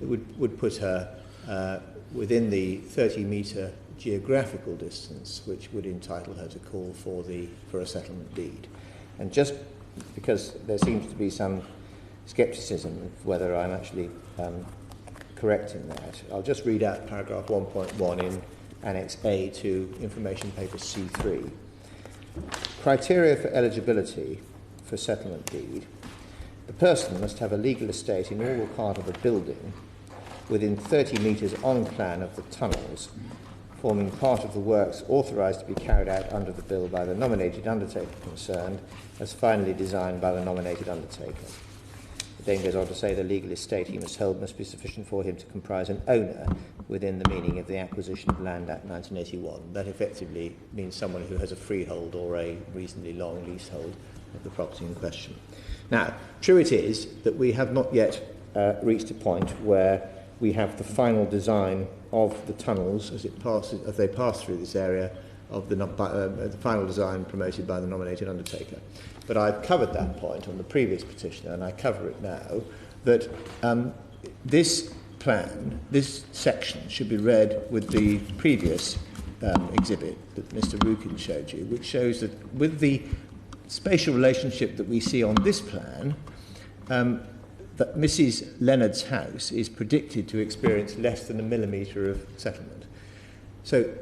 it would put her within the 30-metre geographical distance, which would entitle her to call for a settlement deed. And just because there seems to be some scepticism of whether I'm actually correct in that, I'll just read out paragraph 1.1 in Annex A to Information Paper C3. Criteria for eligibility for settlement deed. The person must have a legal estate in all or part of a building within 30 metres on plan of the tunnels, forming part of the works authorised to be carried out under the bill by the nominated undertaker concerned, as finally designed by the nominated undertaker. It then goes on to say the legal estate he must hold must be sufficient for him to comprise an owner within the meaning of the Acquisition of Land Act 1981. That effectively means someone who has a freehold or a reasonably long leasehold of the property in question. Now, true it is that we have not yet reached a point where we have the final design of the tunnels as they pass through this area of the final design promoted by the nominated undertaker. But I've covered that point on the previous petitioner, and I cover it now, that this plan, this section, should be read with the previous exhibit that Mr. Rukin showed you, which shows that with the spatial relationship that we see on this plan, that Mrs. Leonard's house is predicted to experience less than 1 millimetre of settlement. So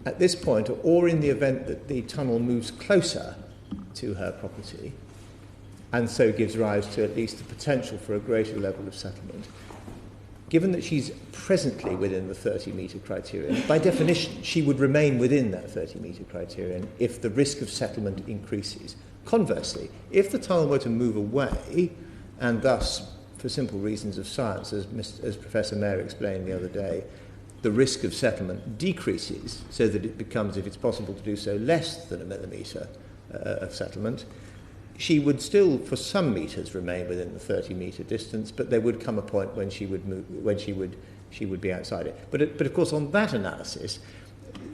at this point, or in the event that the tunnel moves closer to her property, and so gives rise to at least the potential for a greater level of settlement, given that she's presently within the 30-metre criterion, by definition, she would remain within that 30-metre criterion if the risk of settlement increases. Conversely, if the tunnel were to move away, and thus, for simple reasons of science, as Professor Mayer explained the other day, the risk of settlement decreases so that it becomes, if it's possible to do so, less than 1 millimetre of settlement, she would still, for some metres, remain within the 30-metre distance, but there would come a point when she would move, when she would be outside it. But of course, on that analysis,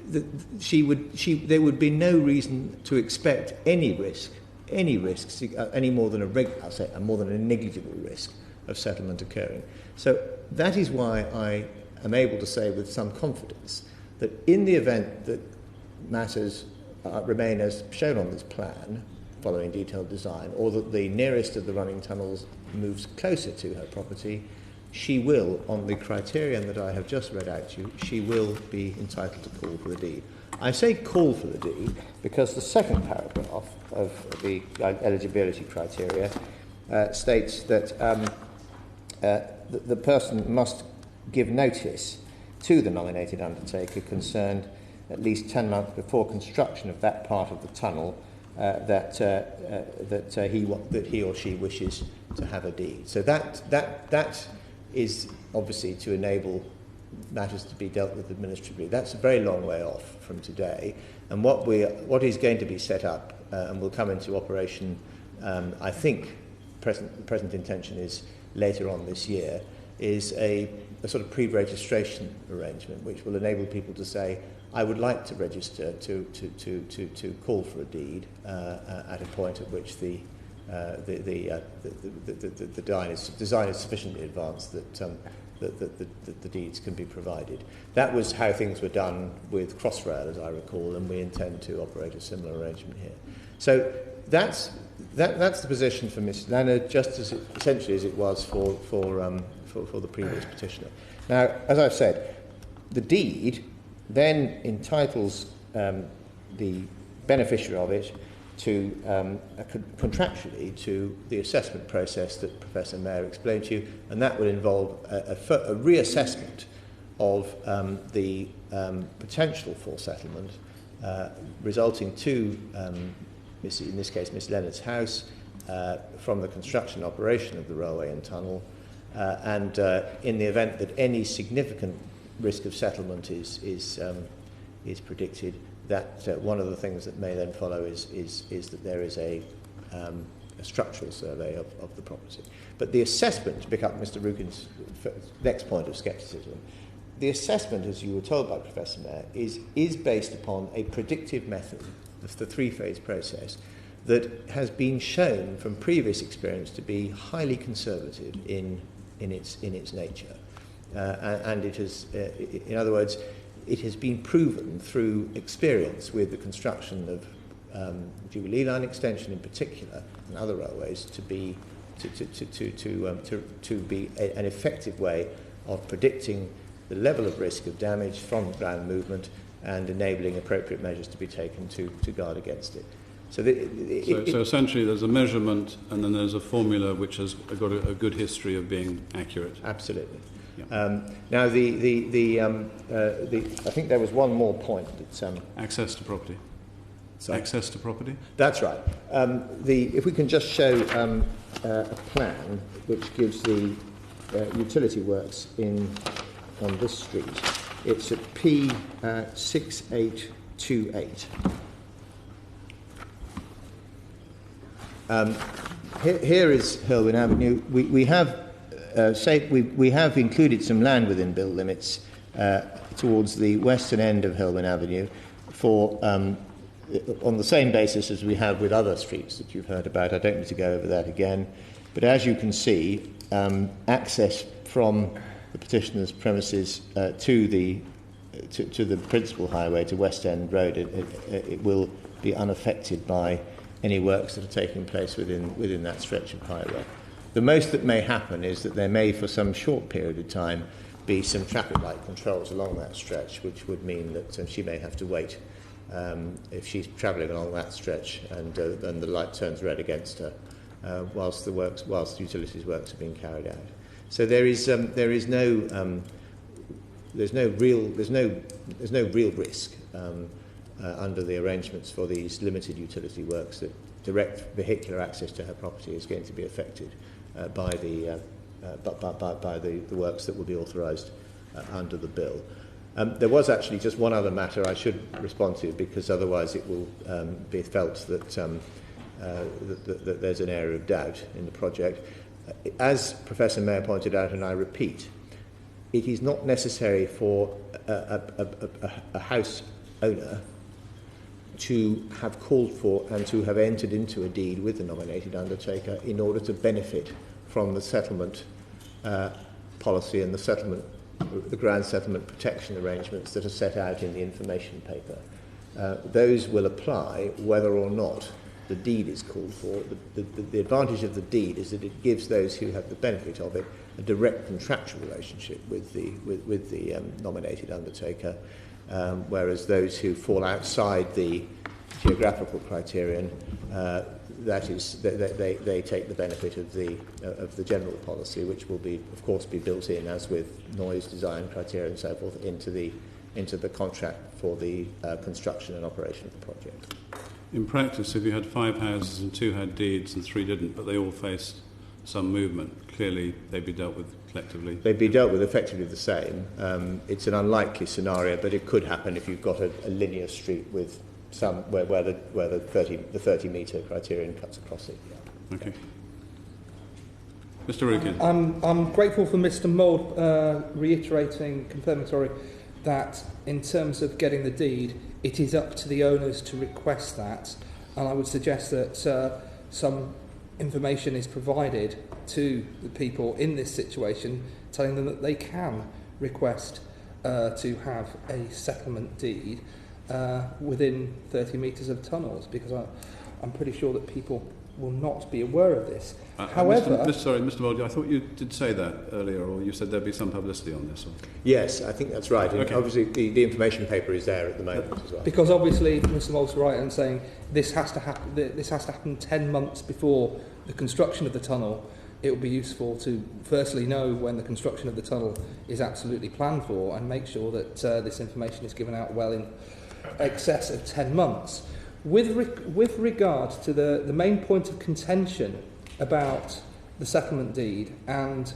there would be no reason to expect any risks, any more than more than a negligible risk of settlement occurring. So that is why I am able to say with some confidence that in the event that matters remain as shown on this plan, following detailed design, or that the nearest of the running tunnels moves closer to her property, she will, on the criterion that I have just read out to you, she will be entitled to call for the deed. I say call for the deed because the second paragraph of the eligibility criteria states that the person must give notice to the nominated undertaker concerned at least 10 months before construction of that part of the tunnel that he or she wishes to have a deed. So that is obviously to enable matters to be dealt with administratively. That's a very long way off from today. And what is going to be set up and will come into operation, I think, the present intention is later on this year, is a sort of pre-registration arrangement which will enable people to say, I would like to register to call for a deed at a point at which the design is sufficiently advanced that the deeds can be provided. That was how things were done with Crossrail, as I recall, and we intend to operate a similar arrangement here. So that's the position for Miss Leonard, just as essentially as it was for the previous petitioner. Now, as I've said, the deed then entitles the beneficiary of it to contractually to the assessment process that Professor Mayer explained to you, and that would involve a reassessment of the potential for settlement resulting to, in this case, Miss Leonard's house from the construction operation of the railway and tunnel, and in the event that any significant risk of settlement is predicted, that one of the things that may then follow is that there is a structural survey of the property. But the assessment, to pick up Mr. Rukin's next point of scepticism, the assessment, as you were told by Professor Mayer, is based upon a predictive method of the three-phase process that has been shown from previous experience to be highly conservative in its nature. And it has, in other words, it has been proven through experience with the construction of Jubilee Line extension in particular and other railways to be an effective way of predicting the level of risk of damage from ground movement and enabling appropriate measures to be taken to guard against it. So essentially there's a measurement and then there's a formula which has got a good history of being accurate. Absolutely. Yeah. Now, I think there was one more point that access to property. Sorry? Access to property. That's right. If we can just show a plan which gives the utility works on this street. It's at P6828. Here is Hillwyn Avenue. We have included some land within bill limits towards the western end of Hillwyn Avenue for on the same basis as we have with other streets that you've heard about. I don't need to go over that again. But as you can see, access from the petitioner's premises to the principal highway, to West End Road, it will be unaffected by any works that are taking place within that stretch of highway. The most that may happen is that there may, for some short period of time, be some traffic light controls along that stretch, which would mean that she may have to wait if she's travelling along that stretch and the light turns red against her whilst utilities works are being carried out. So there's no real risk under the arrangements for these limited utility works that direct vehicular access to her property is going to be affected by the works that will be authorised under the bill. There was actually just one other matter I should respond to, because otherwise it will be felt that there's an area of doubt in the project. As Professor Mayer pointed out, and I repeat, it is not necessary for a house owner to have called for and to have entered into a deed with the nominated undertaker in order to benefit from the settlement policy and the ground settlement protection arrangements that are set out in the information paper. Those will apply whether or not the deed is called for. The advantage of the deed is that it gives those who have the benefit of it a direct contractual relationship with the nominated undertaker, whereas those who fall outside the geographical criterion, that is, they take the benefit of the general policy, which will be, of course, be built in, as with noise, design criteria and so forth, into the contract for the construction and operation of the project. In practice, if you had 5 houses and 2 had deeds and 3 didn't, but they all faced some movement, clearly they'd be dealt with collectively. They'd be dealt with effectively the same. It's an unlikely scenario, but it could happen if you've got a linear street with some where the 30-metre criterion cuts across it. Yeah. Okay. Mr. Rukin. I'm grateful for Mr. Mould reiterating, confirmatory, that in terms of getting the deed, it is up to the owners to request that, and I would suggest that some information is provided to the people in this situation, telling them that they can request to have a settlement deed within 30 metres of tunnels, because I'm pretty sure that people will not be aware of this. However... Mr. Mould, I thought you did say that earlier, or you said there'd be some publicity on this. Or... Yes, I think that's right. Okay. Obviously, the information paper is there at the moment as well. Because obviously, Mr. Mould's right in saying this has to happen 10 months before the construction of the tunnel. It would be useful to firstly know when the construction of the tunnel is absolutely planned for, and make sure that this information is given out well in excess of 10 months. With regard to the main point of contention about the settlement deed, and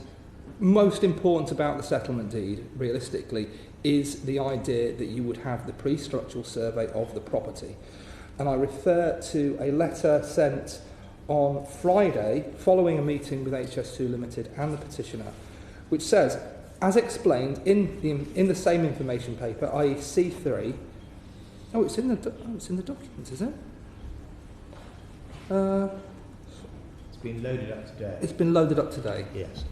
most important about the settlement deed, realistically, is the idea that you would have the pre-structural survey of the property. And I refer to a letter sent on Friday following a meeting with HS2 Limited and the petitioner, which says, as explained in the same information paper, i.e. C3. Oh, it's in the documents, is it? It's been loaded up today. It's been loaded up today. Yes.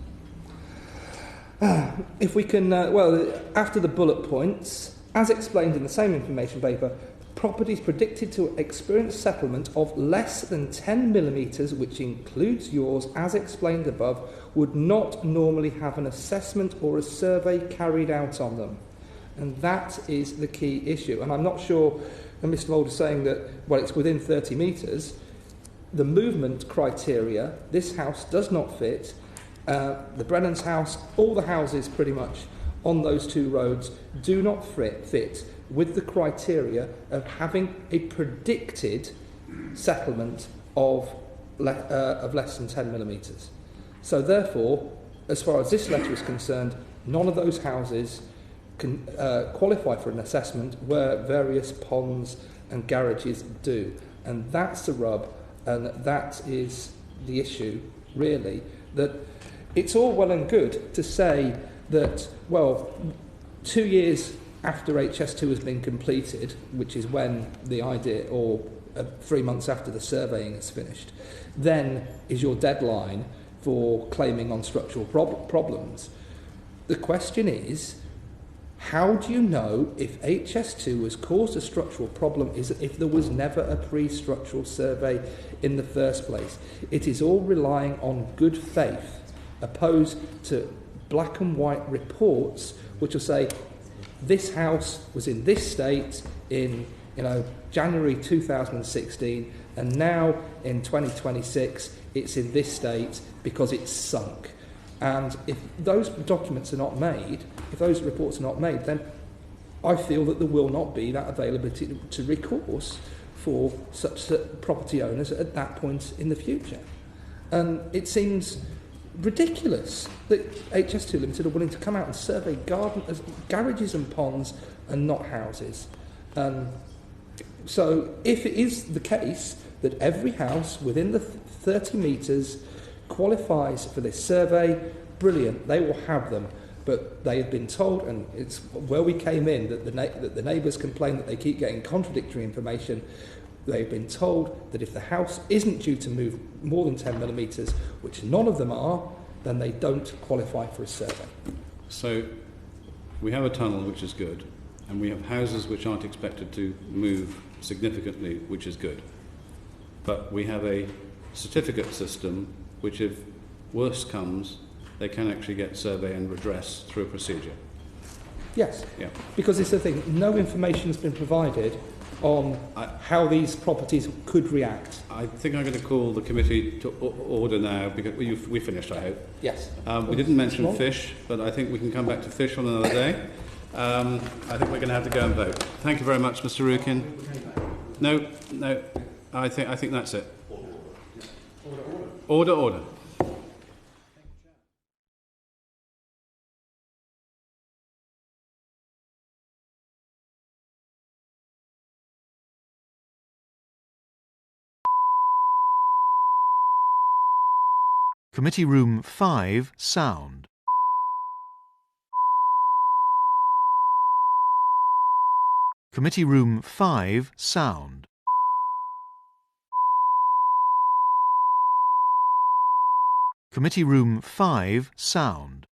If we can, after the bullet points, as explained in the same information paper, properties predicted to experience settlement of less than 10 millimetres, which includes yours, as explained above, would not normally have an assessment or a survey carried out on them. And that is the key issue. And I'm not sure, and Mr. Mould is saying that, well, it's within 30 metres. The movement criteria, this house does not fit. The Brennan's house, all the houses pretty much on those two roads do not fit with the criteria of having a predicted settlement of less than 10 millimetres. So therefore, as far as this letter is concerned, none of those houses can qualify for an assessment where various ponds and garages do. And that's the rub, and that is the issue, really, that it's all well and good to say that, well, 2 years after HS2 has been completed, which is when the idea, or 3 months after the surveying is finished, then is your deadline for claiming on structural problems. The question is, how do you know if HS2 has caused a structural problem is if there was never a pre-structural survey in the first place? It is all relying on good faith, opposed to black and white reports which will say this house was in this state in January 2016 and now in 2026 it's in this state because it's sunk. And if those documents are not made, if those reports are not made, then I feel that there will not be that availability to recourse for such property owners at that point in the future. And it seems ridiculous that HS2 Limited are willing to come out and survey garages and ponds and not houses. So if it is the case that every house within the 30 metres qualifies for this survey, brilliant, they will have them. But they have been told, and it's where we came in, that the neighbours complain that they keep getting contradictory information. They've been told that if the house isn't due to move more than 10 millimetres, which none of them are, then they don't qualify for a survey. So we have a tunnel, which is good, and we have houses which aren't expected to move significantly, which is good. But we have a certificate system which, if worse comes, they can actually get survey and redress through a procedure. Yes, yeah. Because it's the thing, no information has been provided on how these properties could react. I think I'm going to call the committee to order now, because we finished, I hope. Yes. We didn't mention fish, but I think we can come back to fish on another day. I think we're going to have to go and vote. Thank you very much, Mr. Rukin. No, I think that's it. Order. Committee Room 5, sound. Committee Room 5, sound. Committee Room 5, sound.